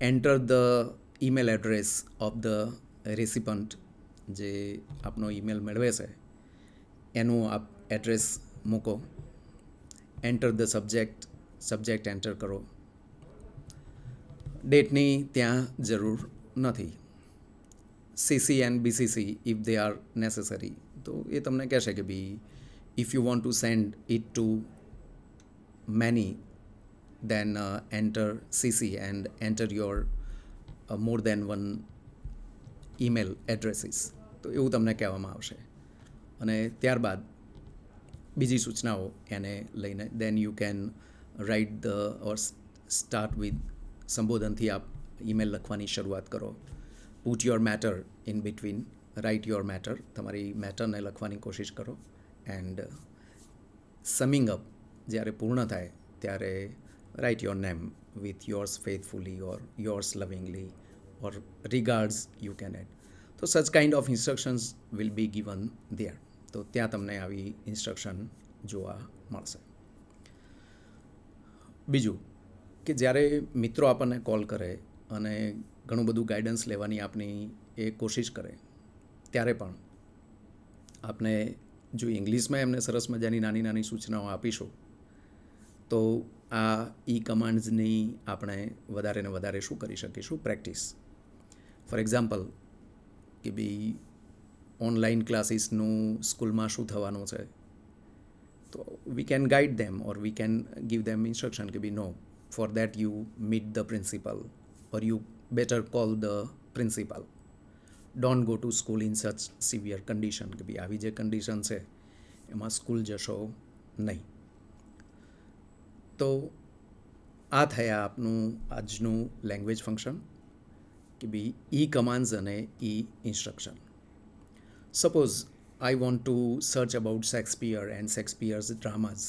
enter the email address of the recipient, જે આપનો ઈમેલ મેળવે છે એનું આપ એડ્રેસ મૂકો. એન્ટર ધ સબ્જેક્ટ એન્ટર કરો. ડેટની ત્યાં જરૂર નથી. CC and BCC if they are necessary. તો એ તમને કહેશે કે ભાઈ if you want two send it too many, then enter CC and enter your more than one email addresses. તો એવું તમને કહેવામાં આવશે. અને ત્યારબાદ બીજી સૂચનાઓ એને લઈને then you can write the or start with સંબોધનથી આપ ઈમેલ લખવાની શરૂઆત કરો. Put your matter in between, write your matter, તમારી મેટરને લખવાની કોશિશ કરો. એન્ડ સમિંગ અપ, જ્યારે પૂર્ણ થાય ત્યારે write your name with yours faithfully or yours lovingly or regards you can add. So such kind of instructions will be given there. તો ત્યાં તમને આવી ઇન્સ્ટ્રક્શન જોવા મળશે. બીજું કે જ્યારે મિત્રો આપણને કોલ કરે અને ઘણું બધું ગાઈડન્સ લેવાની આપની એ કોશિશ કરે ત્યારે પણ આપણે જો ઇંગ્લિશમાં એમને સરસ મજાની નાની નાની સૂચનાઓ આપીશું તો આ કમાન્ડ્સની આપણે વધારે ને વધારે શું કરી શકીશું? પ્રેક્ટિસ. ફોર એક્ઝામ્પલ કે ભાઈ ઓનલાઈન ક્લાસીસનું સ્કૂલમાં શું થવાનું છે, તો we can guide them or we can give them instruction કે ભાઈ no, for that you meet the principal or you better call the principal. Don't go to school in such severe condition કે ભાઈ આવી જે condition છે એમાં school જશો નહીં. તો આ થયા આપનું આજનું લેંગ્વેજ ફંક્શન કે ભાઈ કમાન્ડ્સ અને instruction. Suppose I want to search about Shakespeare and Shakespeare's dramas,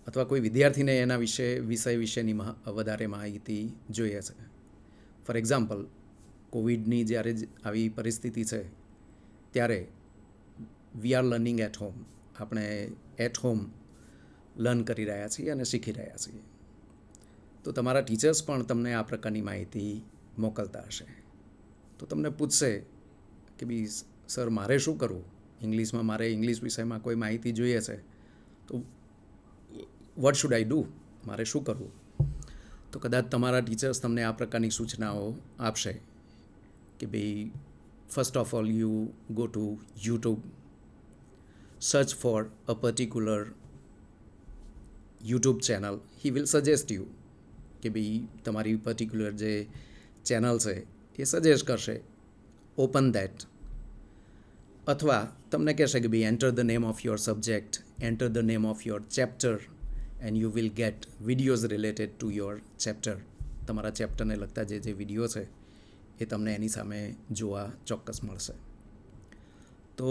અથવા કોઈ વિદ્યાર્થીને એના વિષય વિશેની વધારે માહિતી જોઈએ છે. ફોર એક્ઝામ્પલ કોવિડની જ્યારે આવી પરિસ્થિતિ છે ત્યારે we are learning at home, આપણે એટ હોમ લર્ન કરી રહ્યા છીએ અને શીખી રહ્યા છીએ. તો તમારા ટીચર્સ પણ તમને આ પ્રકારની માહિતી મોકલતા હશે. તો તમને પૂછશે કે બી સર મારે શું કરવું, ઇંગ્લિશમાં મારે ઇંગ્લિશ વિષયમાં કોઈ માહિતી જોઈએ છે, તો વોટ શુડ આઈ ડુ, મારે શું કરવું? તો કદાચ તમારા ટીચર્સ તમને આ પ્રકારની સૂચનાઓ આપશે કે ભાઈ first of all you go to YouTube, search for a particular YouTube channel. He will suggest you કે ભાઈ તમારી પર્ટિક્યુલર જે ચેનલ છે એ સજેસ્ટ કરશે. Open that. અથવા તમને કહેશે કે ભાઈ enter the name of your subject, enter the name of your chapter and you will get videos related to your chapter. તમારા ચેપ્ટરને લગતા જે વિડીયો છે એ તમને એની સામે જોવા ચોક્કસ મળશે. તો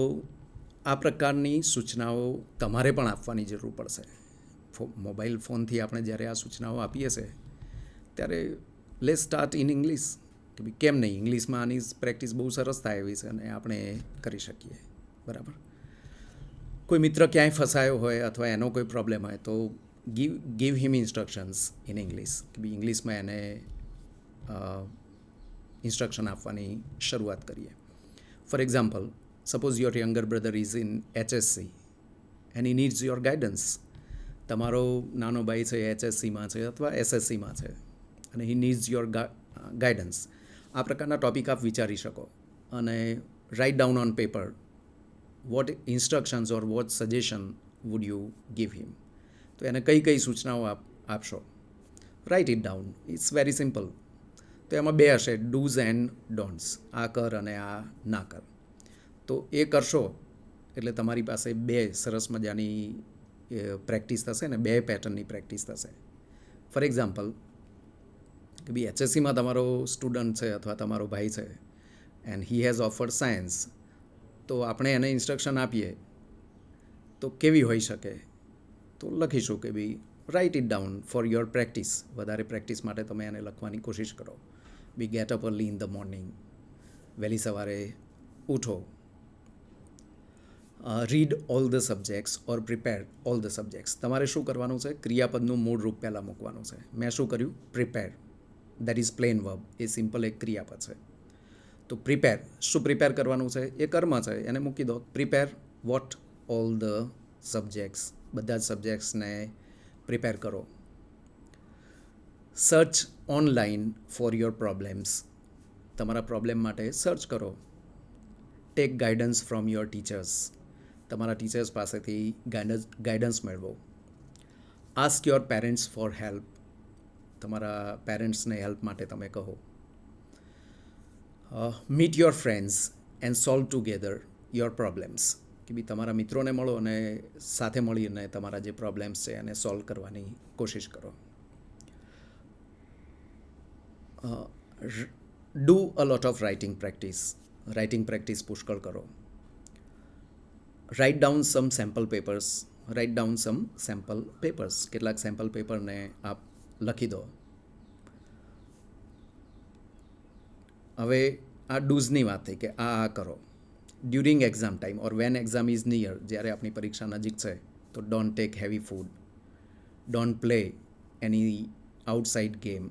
આ પ્રકારની સૂચનાઓ તમારે પણ આપવાની જરૂર પડશે. મોબાઈલ ફોનથી આપણે જ્યારે આ સૂચનાઓ આપીએ છીએ ત્યારે લેટ્સ સ્ટાર્ટ ઇન ઇંગ્લિશ કે ભાઈ કેમ નહીં, ઇંગ્લિશમાં આની પ્રેક્ટિસ બહુ સરસ થાય એવી છે અને આપણે કરી શકીએ. બરાબર. કોઈ મિત્ર ક્યાંય ફસાયો હોય અથવા એનો કોઈ પ્રોબ્લેમ હોય તો give him instructions in English કે ભાઈ ઇંગ્લિશમાં એને ઇન્સ્ટ્રક્શન આપવાની શરૂઆત કરીએ. For example, suppose your younger brother is in HSC and he needs your guidance. તમારો નાનો ભાઈ છે HSCમાં છે અથવા SSCમાં છે અને હી નીડ્સ યોર ગાઈડન્સ. આ પ્રકારના ટોપિક આપ વિચારી શકો અને write down on paper what instructions or what suggestion would you give him. તો એને કઈ સૂચનાઓ આપશો, write it down. It's very simple. તો એમાં બે હશે, ડૂઝ એન્ડ ડોન્ટ્સ. આ કર અને આ ના કર. તો એ કરશો એટલે તમારી પાસે બે સરસ મજાની પ્રેક્ટિસ થશે ને બે પેટર્નની પ્રેક્ટિસ થશે. ફોર એક્ઝામ્પલ કે ભાઈ HSCમાં તમારો સ્ટુડન્ટ છે અથવા તમારો ભાઈ છે and he has offered science, તો આપણે એને ઇન્સ્ટ્રક્શન આપીએ તો કેવી હોઈ શકે? તો લખીશું કે ભાઈ write it down for your practice. વધારે પ્રેક્ટિસ માટે તમે એને લખવાની કોશિશ કરો. બી get up early in the morning, વહેલી સવારે ઉઠો. Read all the subjects or prepare all the subjects. તમારે શું કરવાનું છે? ક્રિયાપદનું મૂળ રૂપ પહેલાં મૂકવાનું છે. મેં શું કર્યું? Prepare. That is plane verb. A simple એક ક્રિયાપદ છે. તો પ્રિપેર, શું પ્રિપેર કરવાનું છે? એ કર્મ છે, એને મૂકી દો. Prepare what? All the subjects. બધા જ સબ્જેક્ટ્સને પ્રિપેર કરો. Search online for your problems. તમારા પ્રોબ્લેમ માટે સર્ચ કરો. Take guidance from your teachers. તમારા ટીચર્સ પાસેથી ગાઈડન્સ મેળવો. Ask your parents for help. તમારા પેરેન્ટ્સને હેલ્પ માટે તમે કહો. Meet your friends and solve together your problems. કે બી તમારા મિત્રોને મળો અને સાથે મળીને તમારા જે પ્રોબ્લેમ્સ છે એને સોલ્વ કરવાની કોશિશ કરો. Do a lot of writing practice. Writing practice પુષ્કળ કરો. રાઇટ ડાઉન સમ સેમ્પલ પેપર્સ. રાઇટ ડાઉન સમ સેમ્પલ પેપર્સ. કેટલાક સેમ્પલ પેપરને આપ લખી દો. હવે આ ડૂઝની વાત થઈ કે આ કરો. During exam time or when exam is near, જ્યારે આપણી પરીક્ષા નજીક છે તો don't take heavy food, don't play any outside game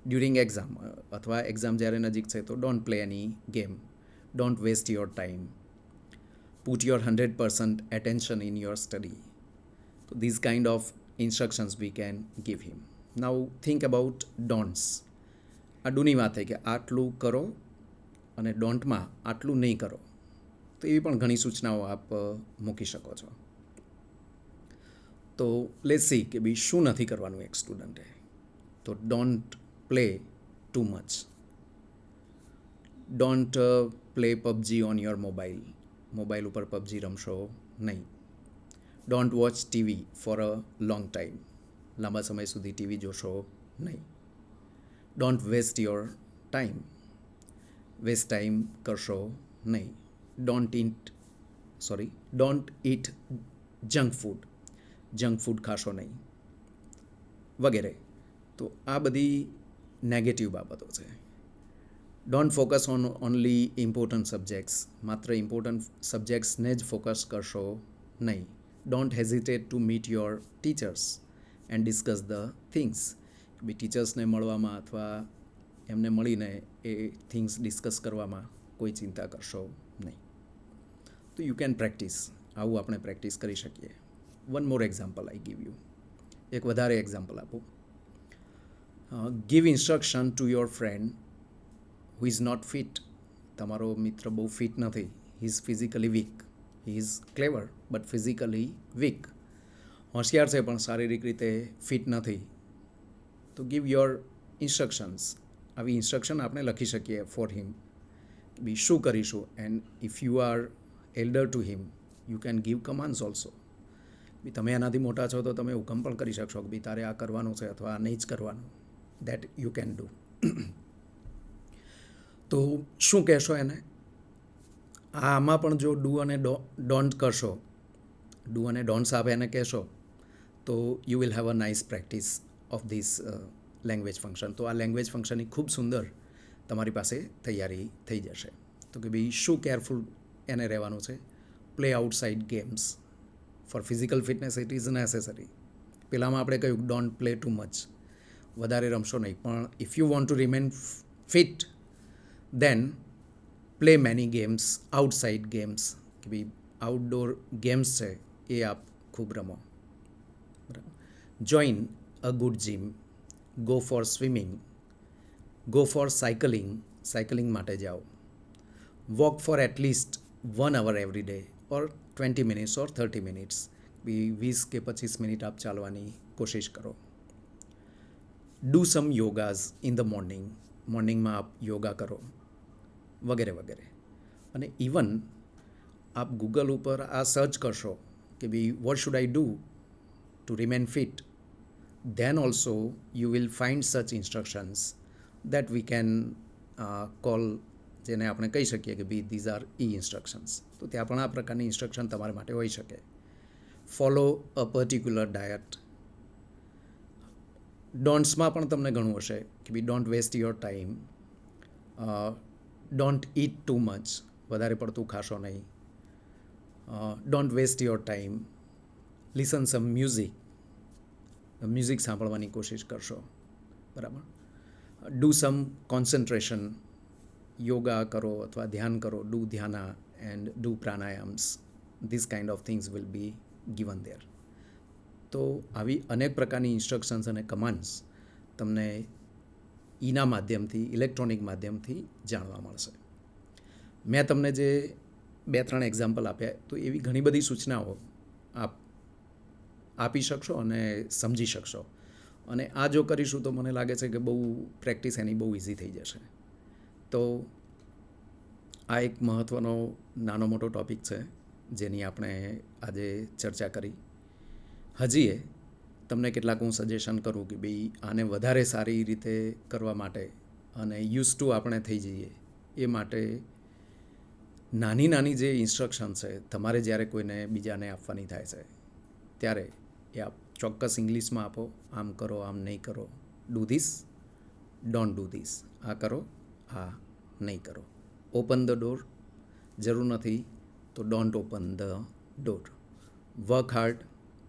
during exam, અથવા એક્ઝામ જ્યારે નજીક છે તો don't play any game, don't waste your time, put your 100% attention in your study. So these kind of instructions we can give him. Now think about don'ts. આ ડુની વાત થઈ કે આટલું કરો અને ડોન્ટમાં આટલું નહીં કરો. તો એવી પણ ઘણી સૂચનાઓ આપ મૂકી શકો છો. તો લેટ્સ સી કે ભાઈ શું નથી કરવાનું એક સ્ટુડન્ટે. તો don't play too much, don't play PUBG on your mobile ઉપર પબજી રમશો નહીં. Don't watch TV for a long time, લાંબા સમય સુધી ટીવી જોશો નહીં. Don't waste your time, waste time કરશો નહીં. ડોન્ટ ઇટ જંક ફૂડ ખાશો નહીં વગેરે. તો આ બધી નેગેટિવ બાબતો છે. Don't focus on only important subjects, માત્ર ઇમ્પોર્ટન્ટ સબ્જેક્ટ્સને જ ફોકસ કરશો નહીં. Don't hesitate to meet your teachers and discuss the things, બી ટીચર્સને મળવામાં અથવા એમને મળીને એ થિંગ્સ ડિસ્કસ કરવામાં કોઈ ચિંતા કરશો નહીં. તો યુ કેન પ્રેક્ટિસ, આવું આપણે પ્રેક્ટિસ કરી શકીએ. One more example I give you, એક વધારે એક્ઝામ્પલ આપું. Give instruction to your friend who is not fit. તમારો મિત્ર બહુ ફિટ નથી, he is physically weak, he is clever but physically weak. હોશિયાર છે પણ શારીરિક રીતે ફિટ નથી. તો ગીવ યોર ઇન્સ્ટ્રક્શન્સ. આવી ઇન્સ્ટ્રક્શન આપણે લખી શકીએ ફોર હિમ, બી શું કરીશું. And if you are elder to him you can give commands also. બી તમે એનાથી મોટા છો તો તમે હુકમ પણ કરી શકશો કે બી તારે આ કરવાનું છે અથવા આ નહીં જ કરવાનું. That you can do. તો શું કહેશો એને? આમાં પણ જો ડુ અને ડોન્ટ કરશો, ડુ અને ડોન્ટ્સ આપ એને કહેશો તો you will have a nice practice of this language function. તો આ લેંગ્વેજ ફંક્શનની ખૂબ સુંદર તમારી પાસે તૈયારી થઈ જશે. તો કે ભાઈ શું કેરફુલ એને રહેવાનું છે. Play outside games for physical fitness it is necessary. પહેલાંમાં આપણે કહ્યું ડોન્ટ પ્લે ટુ મચ, વધારે રમશો નહીં. પણ if you want to remain fit then play many games, outside games, કે ભાઈ આઉટડોર ગેમ્સ છે એ આપ ખૂબ રમો. બરાબર. Join a good gym, go for swimming, go for cycling માટે જાઓ. Walk for at least 1 hour every day or 20 minutes or 30 minutes. બી 20 કે 25 મિનિટ આપ ચાલવાની કોશિશ કરો. ડુ સમ યોગાઝ ઇન ધ મોર્નિંગમાં આપ યોગા કરો વગેરે વગેરે. અને ઇવન આપ ગૂગલ ઉપર આ સર્ચ કરશો કે ભાઈ what should I do to remain fit, then also you will find such instructions that we can call, જેને આપણે કહી શકીએ કે ભાઈ these are ઇન્સ્ટ્રક્શન્સ. તો ત્યાં પણ આ પ્રકારની ઇન્સ્ટ્રક્શન તમારા માટે હોઈ શકે. Follow a particular diet. ડોન્ટ્સમાં પણ તમને ઘણું હશે કે ભાઈ don't waste your time, don't eat too much, વધારે પડતું ખાશો નહીં. Don't waste your time, listen some music સાંભળવાની કોશિશ કરશો. બરાબર. ડુ સમ કોન્સન્ટ્રેશન, યોગા કરો અથવા ધ્યાન કરો. Do dhyana and do pranayams. This kind of things will be given there. તો આવી અનેક પ્રકારની ઇન્સ્ટ્રક્શન્સ અને કમાન્ડ્સ તમને ઈના માધ્યમથી, ઇલેક્ટ્રોનિક માધ્યમથી જાણવા મળશે. મેં તમને જે 2-3 એક્ઝામ્પલ આપ્યા, તો એવી ઘણી બધી સૂચનાઓ આપ આપી શકશો અને સમજી શકશો. અને આ જો કરીશું તો મને લાગે છે કે બહુ પ્રેક્ટિસ એની બહુ ઇઝી થઈ જશે. તો આ એક મહત્ત્વનો નાનો મોટો ટૉપિક છે જેની આપણે આજે ચર્ચા કરી. હજી તમને કેટલાક હું સજેશન કરું કે ભાઈ આને વધારે સારી રીતે કરવા માટે અને યુઝ ટુ આપણે થઈ જઈએ એ માટે નાની નાની જે ઇન્સ્ટ્રક્શન છે તમારે જ્યારે કોઈને બીજાને આપવાની થાય છે ત્યારે એ આપ ચોક્કસ ઇંગ્લિશમાં આપો. આમ કરો, આમ નહીં કરો. Do this, don't do this. આ કરો, આ નહીં કરો. ઓપન ધ ડોર, જરૂર નથી તો don't open the door. Work hard,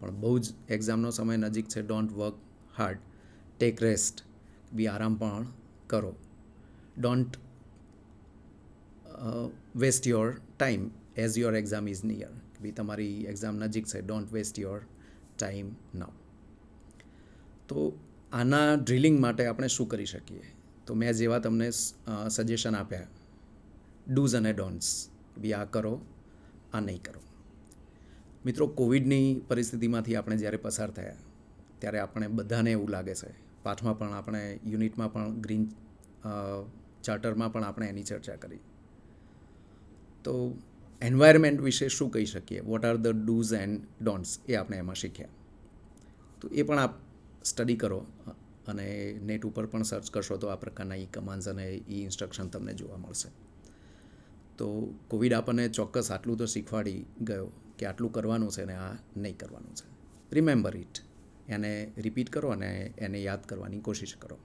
પણ બહુ જ એક્ઝામનો સમય નજીક છે, don't work hard. Take rest, બી આરામ પણ કરો. Don't waste your time as your exam is near, બી તમારી એક્ઝામ નજીક છે, don't waste your time now. તો આના ડ્રિલિંગ માટે આપણે શું કરી શકીએ? તો મેં જેવા તમને સજેશન આપ્યા, ડૂઝ અને ડોન્ટ્સ, બી આ કરો, આ નહીં કરો. મિત્રો, કોવિડની પરિસ્થિતિમાંથી આપણે જ્યારે પસાર થયા ત્યારે આપણે બધાને એવું લાગે છે, પાઠમાં પણ આપણે યુનિટમાં પણ ગ્રીન ચાર્ટરમાં પણ આપણે એની ચર્ચા કરી. તો એન્વાયરમેન્ટ વિશે શું કહી શકીએ? What are the dos and don'ts, એ આપણે એમાં શીખ્યા. તો એ પણ આપ સ્ટડી કરો અને નેટ ઉપર પણ સર્ચ કરશો તો આ પ્રકારના ઈ કમાન્ડ્સ અને ઈ ઇન્સ્ટ્રક્શન તમને જોવા મળશે. તો કોવિડ આપણને ચોક્કસ આટલું તો શીખવાડી ગયો કે આટલું કરવાનું છે ને આ નહીં કરવાનું છે. રિમેમ્બર ઇટ, એને રિપીટ કરો અને એને યાદ કરવાની કોશિશ કરો.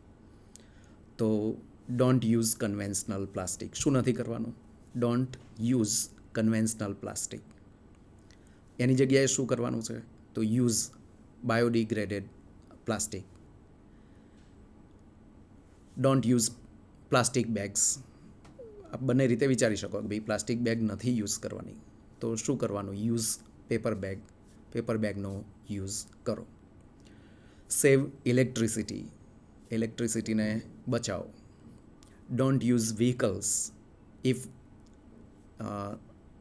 તો ડોન્ટ યુઝ કન્વેન્શનલ પ્લાસ્ટિક. શું નથી કરવાનું? Don't use conventional plastic. એની જગ્યાએ શું કરવાનું છે? તો use biodegraded plastic. Don't use plastic bags. આપ બંને રીતે વિચારી શકો કે ભાઈ પ્લાસ્ટિક બેગ નથી યુઝ કરવાની, તો શું કરવાનું? Use paper bag. પેપર બેગનો યુઝ કરો. Save electricity. ઇલેક્ટ્રિસિટીને બચાવો. Don't use vehicles if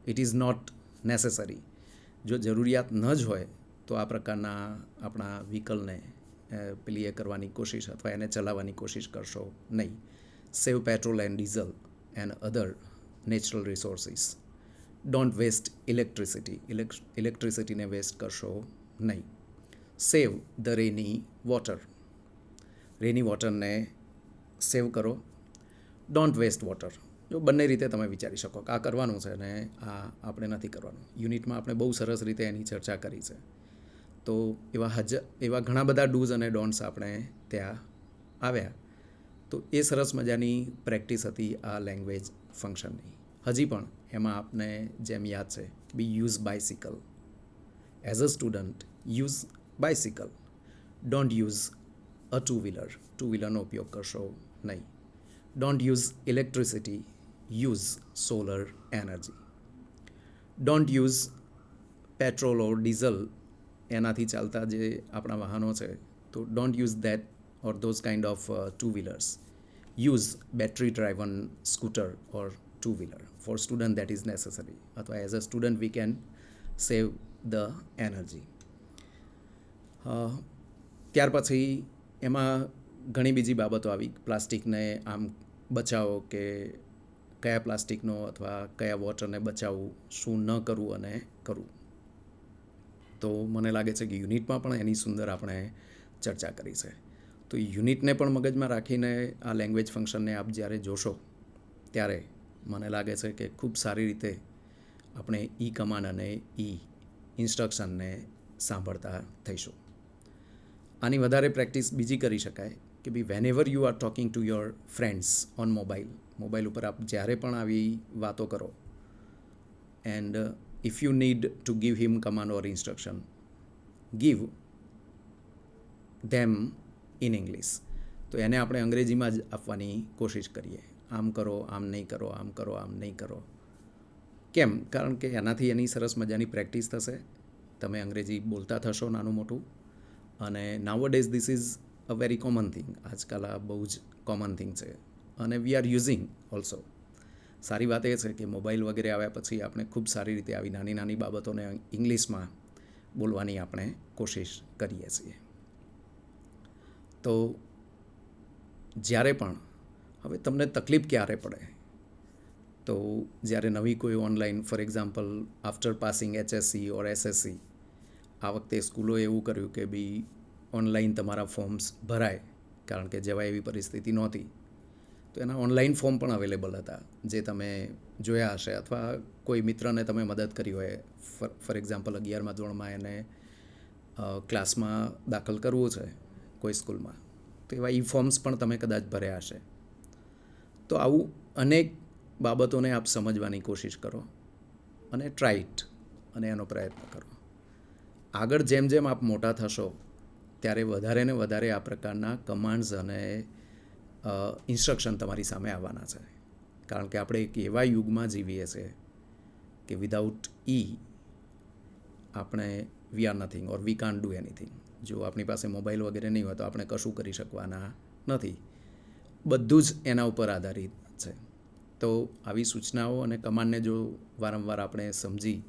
it is not necessary. જો જરૂરિયાત ન જ હોય તો આ પ્રકારના આપણા વ્હીકલને પેલી એ કરવાની કોશિશ અથવા એને ચલાવવાની કોશિશ કરશો નહીં. Save petrol and diesel and other natural resources. Don't waste electricity. ઇલેક્ટ્રિસિટીને વેસ્ટ કરશો નહીં. સેવ ધ રેની વોટર. રેની વોટરને સેવ કરો. Don't waste water. જો બંને રીતે તમે વિચારી શકો કે આ કરવાનું છે અને આ આપણે નથી કરવાનું. યુનિટમાં આપણે બહુ સરસ રીતે એની ચર્ચા કરી છે. તો એવા ઘણા બધા ડૂઝ અને ડોન્ટ્સ આપણે ત્યાં આવ્યા. તો એ સરસ મજાની પ્રેક્ટિસ હતી આ લેંગ્વેજ ફંક્શનની. હજી પણ એમાં આપને જેમ યાદ છે, બી use bicycle. As a student use bicycle. Don't use a two wheeler. Two વ્હીલરનો ઉપયોગ કરશો નહીં. Don't use electricity. Use solar energy. Don't use petrol or diesel, એનાથી ચાલતા જે આપણા વાહનો છે, તો don't use that or those kind of two-wheelers. Use battery driven scooter or two-wheeler. For student that is necessary. અથવા as a student we can save the energy. ત્યાર પછી એમાં ઘણી બીજી બાબતો આવી. પ્લાસ્ટિકને આમ બચાવો કે કયા પ્લાસ્ટિકનો અથવા કયા વોટરને બચાવવું, શું ન કરવું અને કરવું. તો મને લાગે છે કે યુનિટમાં પણ એની સુંદર આપણે ચર્ચા કરી છે. તો યુનિટને પણ મગજમાં રાખીને આ લેંગ્વેજ ફંક્શનને આપ જ્યારે જોશો ત્યારે મને લાગે છે કે ખૂબ સારી રીતે આપણે ઈ કમાન્ડ અને ઈ ઇન્સ્ટ્રક્શનને સાંભળતા થઈશું. આની વધારે પ્રેક્ટિસ બીજી કરી શકાય કે be whenever you are talking to your friends on mobile ઉપર આપ જ્યારે પણ આવી વાતો કરો and if you need to give him command or instruction, give them in English. તો એને આપણે અંગ્રેજીમાં જ આપવાની કોશિશ કરીએ. આમ કરો, આમ નહીં કરો, આમ કરો, આમ નહીં કરો. કેમ? કારણ કે એનાથી એની સરસ મજાની પ્રેક્ટિસ થશે. તમે અંગ્રેજી બોલતા થશો નાનું મોટું. અને nowadays this is a very common thing. આજકાલ આ બહુ જ કોમન થિંગ છે અને વી આર યુઝિંગ ઓલ્સો. સારી વાત એ છે કે મોબાઈલ વગેરે આવ્યા પછી આપણે ખૂબ સારી રીતે આવી નાની નાની બાબતોને ઇંગ્લિશમાં બોલવાની આપણે કોશિશ કરીએ છીએ. તો જ્યારે પણ હવે તમને તકલીફ ક્યારે પડે? તો જ્યારે નવી કોઈ online, for example after passing HSC or SSC, આ વખતે સ્કૂલોએ એવું કર્યું કે બી ઓનલાઈન તમારા ફોર્મ્સ ભરાય, કારણ કે જવાય એવી પરિસ્થિતિ નહોતી. તો એના ઓનલાઈન ફોર્મ પણ અવેલેબલ હતા જે તમે જોયા હશે અથવા કોઈ મિત્રને તમે મદદ કરી હોય. ફોર એક્ઝામ્પલ 11મા ધોરણમાં એને ક્લાસમાં દાખલ કરવું છે કોઈ સ્કૂલમાં, તો એવા ઈ ફોર્મ્સ પણ તમે કદાચ ભર્યા હશે. તો આવું અનેક બાબતોને આપ સમજવાની કોશિશ કરો અને ટ્રાય ઇટ અને એનો પ્રયત્ન કરો. આગળ જેમ જેમ આપ મોટા થશો ત્યારે વધારે ને વધારે આ પ્રકારના કમાન્ડ્સ અને ઇન્સ્ટ્રક્શન તમારી સામે આવવાના છે, કારણ કે આપણે એક એવા યુગમાં જીવીએ છીએ કે વિધાઉટ આપણે we are nothing or we can't do anything. જો આપણી પાસે મોબાઈલ વગેરે નહીં હોય તો આપણે કશું કરી શકવાના નથી. બધું જ એના ઉપર આધારિત છે. તો આવી સૂચનાઓ અને કમાન્ડને જો વારંવાર આપણે સમજી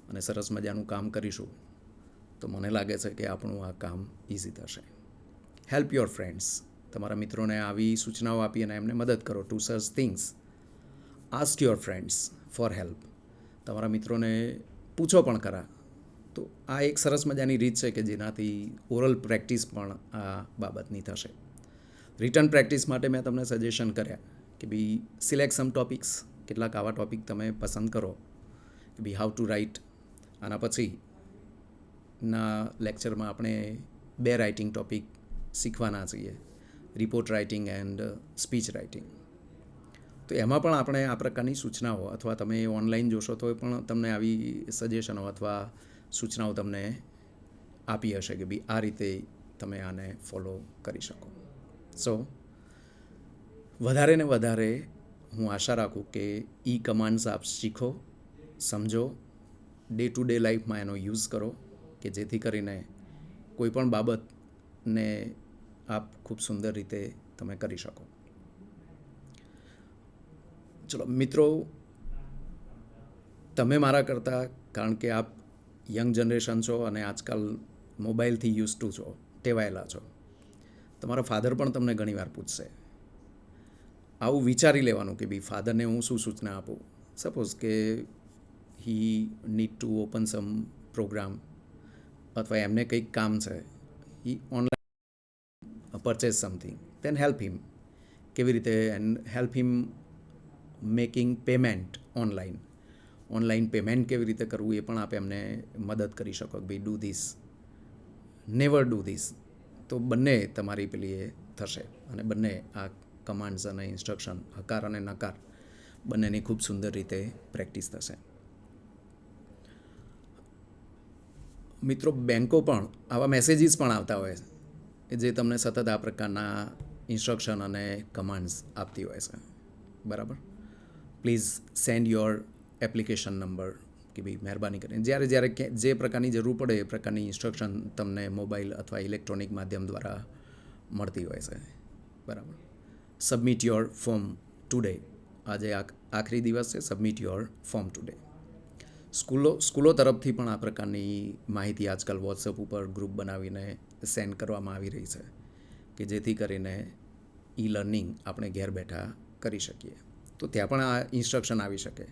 અને સરસ મજાનું કામ કરીશું તો મને લાગે છે કે આપણું આ કામ ઇઝી થશે. Help your friends. તમારા મિત્રોને આવી સૂચનાઓ આપી અને એમને મદદ કરો to search things. Ask your friends for help. તમારા મિત્રોને પૂછો પણ ખરા. તો આ એક સરસ મજાની રીત છે કે જેનાથી ઓરલ પ્રેક્ટિસ પણ આ બાબતની થશે. રિટન પ્રેક્ટિસ માટે મેં તમને સજેશન કર્યા કે ભાઈ સિલેક્ટ સમ ટોપિક્સ. કેટલાક આવા ટોપિક તમે પસંદ કરો કે ભાઈ હાઉ ટુ રાઇટ. આના પછીના લેક્ચરમાં આપણે 2 રાઇટિંગ ટોપિક શીખવાના છીએ, report writing and speech writing. તો એમાં પણ આપણે આ પ્રકારની સૂચનાઓ અથવા તમે ઓનલાઈન જોશો તો પણ તમને આવી સજેશનો અથવા સૂચનાઓ તમને આપી હશે કે ભાઈ આ રીતે તમે આને ફોલો કરી શકો. સો વધારે ને વધારે હું આશા રાખું કે કમાન્ડ્સ આપ શીખો, સમજો, ડે ટુ ડે લાઈફમાં એનો યુઝ કરો કે જેથી કરીને કોઈ પણ બાબતને આપ ખૂબ સુંદર રીતે તમે કરી શકો. ચલો મિત્રો, તમે મારા કરતાં, કારણ કે આપ યંગ જનરેશન છો અને આજકાલ મોબાઈલથી યુઝ ટુ છો, ટેવાયેલા છો. તમારા ફાધર પણ તમને ઘણીવાર પૂછશે. આવું વિચારી લેવાનું કે ભાઈ ફાધરને હું શું સૂચના આપું. સપોઝ કે he need to open some program અથવા એમને કંઈક કામ છે, he online purchase something, then help him. કેવી રીતે help him making payment online payment કેવી રીતે કરવું એ પણ આપ એમને મદદ કરી શકો કે ભાઈ do this, never do this. તો બંને તમારી પેલી એ થશે અને બંને આ કમાન્ડ્સ અને ઇન્સ્ટ્રક્શન, હકાર અને નકાર, બંનેની ખૂબ સુંદર રીતે પ્રેક્ટિસ થશે. મિત્રો, બેન્કો પણ આવા મેસેજીસ પણ આવતા હોય છે જે તમને સતત આ પ્રકારના ઇન્સ્ટ્રક્શન અને કમાન્ડ્સ આપતી હોય છે. બરાબર. Please send your application number કે ભાઈ મહેરબાની કરીને જ્યારે જે પ્રકારની જરૂર પડે એ પ્રકારની ઇન્સ્ટ્રક્શન તમને મોબાઈલ અથવા ઇલેક્ટ્રોનિક માધ્યમ દ્વારા મળતી હોય છે. બરાબર. Submit your form today. આજે આખરી દિવસ છે. Submit your form today. સ્કૂલો તરફથી પણ આ પ્રકારની માહિતી આજકાલ વોટ્સઅપ ઉપર ગ્રુપ બનાવીને સેન્ડ કરવામાં આવી રહી છે કે જેથી કરીને લર્નિંગ આપણે ઘેર બેઠા કરી શકીએ. તો ત્યાં પણ આ ઇન્સ્ટ્રક્શન આવી શકે.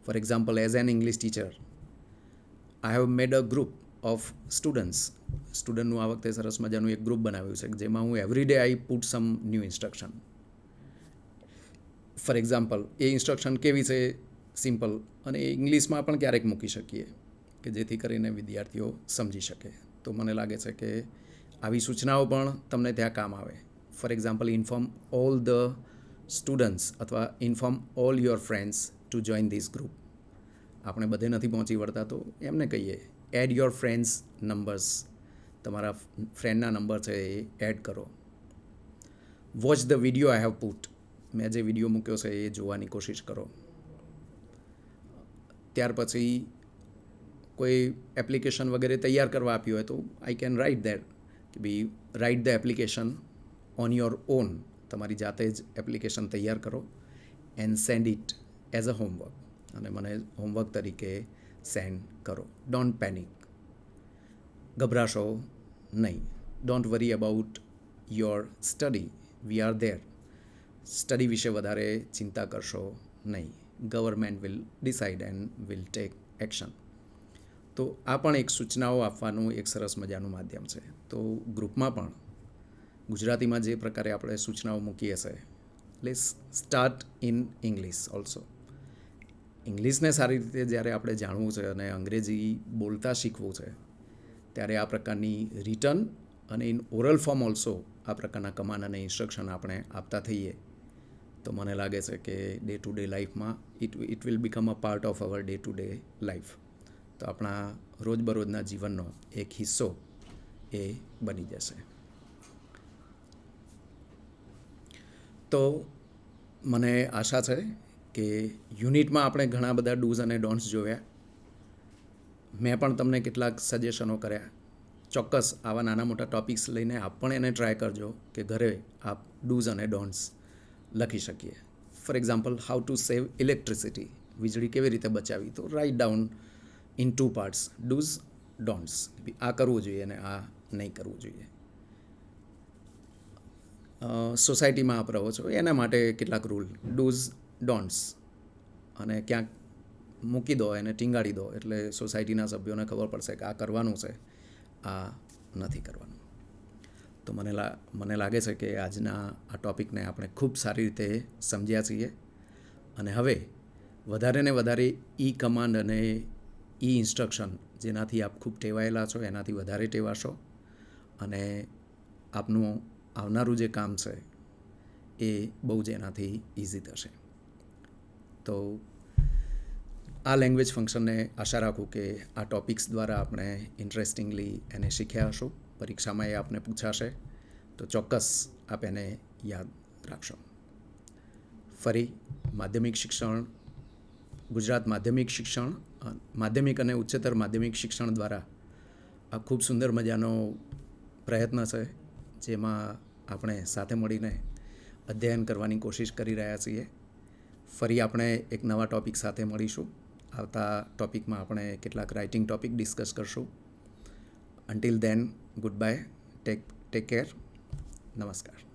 For example, as an English teacher I have made a group of સ્ટુડન્ટનું આ વખતે સરસ મજાનું એક ગ્રુપ બનાવ્યું છે જેમાં હું every day I put sum new instruction. For example, A instruction કેવી છે? સિમ્પલ. અને એ ઇંગ્લિશમાં પણ ક્યારેક મૂકી શકીએ કે જેથી કરીને વિદ્યાર્થીઓ સમજી શકે. તો મને લાગે છે કે આવી સૂચનાઓ પણ તમને ત્યાં કામ આવે. For example, inform all the students અથવા inform all your friends to join this group. આપણે બધે નથી પહોંચી વળતા તો એમને કહીએ એડ યોર ફ્રેન્ડ્સ નંબર્સ. તમારા ફ્રેન્ડના નંબર છે એ એડ કરો. Watch the video I have put. મેં જે વિડીયો મૂક્યો છે એ જોવાની કોશિશ કરો. ત્યાર પછી કોઈ એપ્લિકેશન વગેરે તૈયાર કરવા આપ્યું હોય તો આઈ કેન રાઇટ દેટ કે ભાઈ write the application on your on. તમારી જાતે જ એપ્લિકેશન તૈયાર કરો and send it as a homework. અને મને હોમવર્ક તરીકે સેન્ડ કરો. Don't panic. ગભરાશો નહીં. Don't worry about your study. We are there. Study વિશે વધારે ચિંતા કરશો નહીં. Government will decide and will take action. તો આ પણ એક સૂચનાઓ આપવાનું એક સરસ મજાનું માધ્યમ છે. તો ગ્રુપમાં પણ ગુજરાતીમાં જે પ્રકારે આપણે સૂચનાઓ મૂકીએ છીએ, let's start in English also. ઇંગ્લિશને સારી રીતે જ્યારે આપણે જાણવું છે અને અંગ્રેજી બોલતા શીખવું છે ત્યારે આ પ્રકારની રિટન અને ઇન ઓરલ ફોર્મ ઓલ્સો આ પ્રકારના કમાન્ડ અને ઇન્સ્ટ્રક્શન આપણે આપતા થઈએ તો મને લાગે છે કે ડે ટુ ડે લાઈફમાં it will become a part of our day to day life. તો આપણા રોજબરોજના જીવનનો એક હિસ્સો એ બની જશે. તો મને આશા છે કે યુનિટમાં આપણે ઘણા બધા ડૂઝ અને ડોન્ટ્સ જોયા. મેં પણ તમને કેટલાક સજેશનો કર્યા. ચોક્કસ આવા નાના મોટા ટોપિક્સ લઈને આપ પણ એને ટ્રાય કરજો કે ઘરે આપ ડૂઝ અને ડોન્ટ્સ લખી શકીએ. For example, how to save electricity, વીજળી કેવી રીતે બચાવી. તો write down in 2 parts, do's don'ts. આ કરવું જોઈએ અને આ નહીં કરવું જોઈએ. સોસાયટીમાં આપ રહો છો એના માટે કેટલાક રૂલ, ડૂઝ ડોન્ટ્સ, અને ક્યાંક મૂકી દો, એને ટીંગાડી દો એટલે સોસાયટીના સભ્યોને ખબર પડશે કે આ કરવાનું છે, આ નથી કરવાનું. તો મને લાગે છે કે આજના આ ટૉપિકને આપણે ખૂબ સારી રીતે સમજ્યા છીએ અને હવે વધારે ને વધારે ઈ કમાન્ડ અને ઈ ઇન્સ્ટ્રક્શન જેનાથી આપ ખૂબ ટેવાયેલા છો એનાથી વધારે ટેવાશો અને આપનું આવનારું જે કામ છે એ બહુ જ એનાથી ઇઝી થશે. તો આ લેંગ્વેજ ફંક્શનને આશા રાખું કે આ ટૉપિક્સ દ્વારા આપણે ઇન્ટરેસ્ટિંગલી એને શીખ્યા હશું. પરીક્ષામાં એ આપને પૂછાશે તો ચોક્કસ આપ એને યાદ રાખશો. ફરી માધ્યમિક શિક્ષણ, ગુજરાત માધ્યમિક અને ઉચ્ચતર માધ્યમિક શિક્ષણ દ્વારા આ ખૂબ સુંદર મજાનો પ્રયત્ન છે જેમાં આપણે સાથે મળીને અધ્યયન કરવાની કોશિશ કરી રહ્યા છીએ. ફરી આપણે એક નવા ટૉપિક સાથે મળીશું. આવતા ટૉપિકમાં આપણે કેટલાક રાઇટિંગ ટૉપિક ડિસ્કસ કરશું. Until then, goodbye. Take care. Namaskar.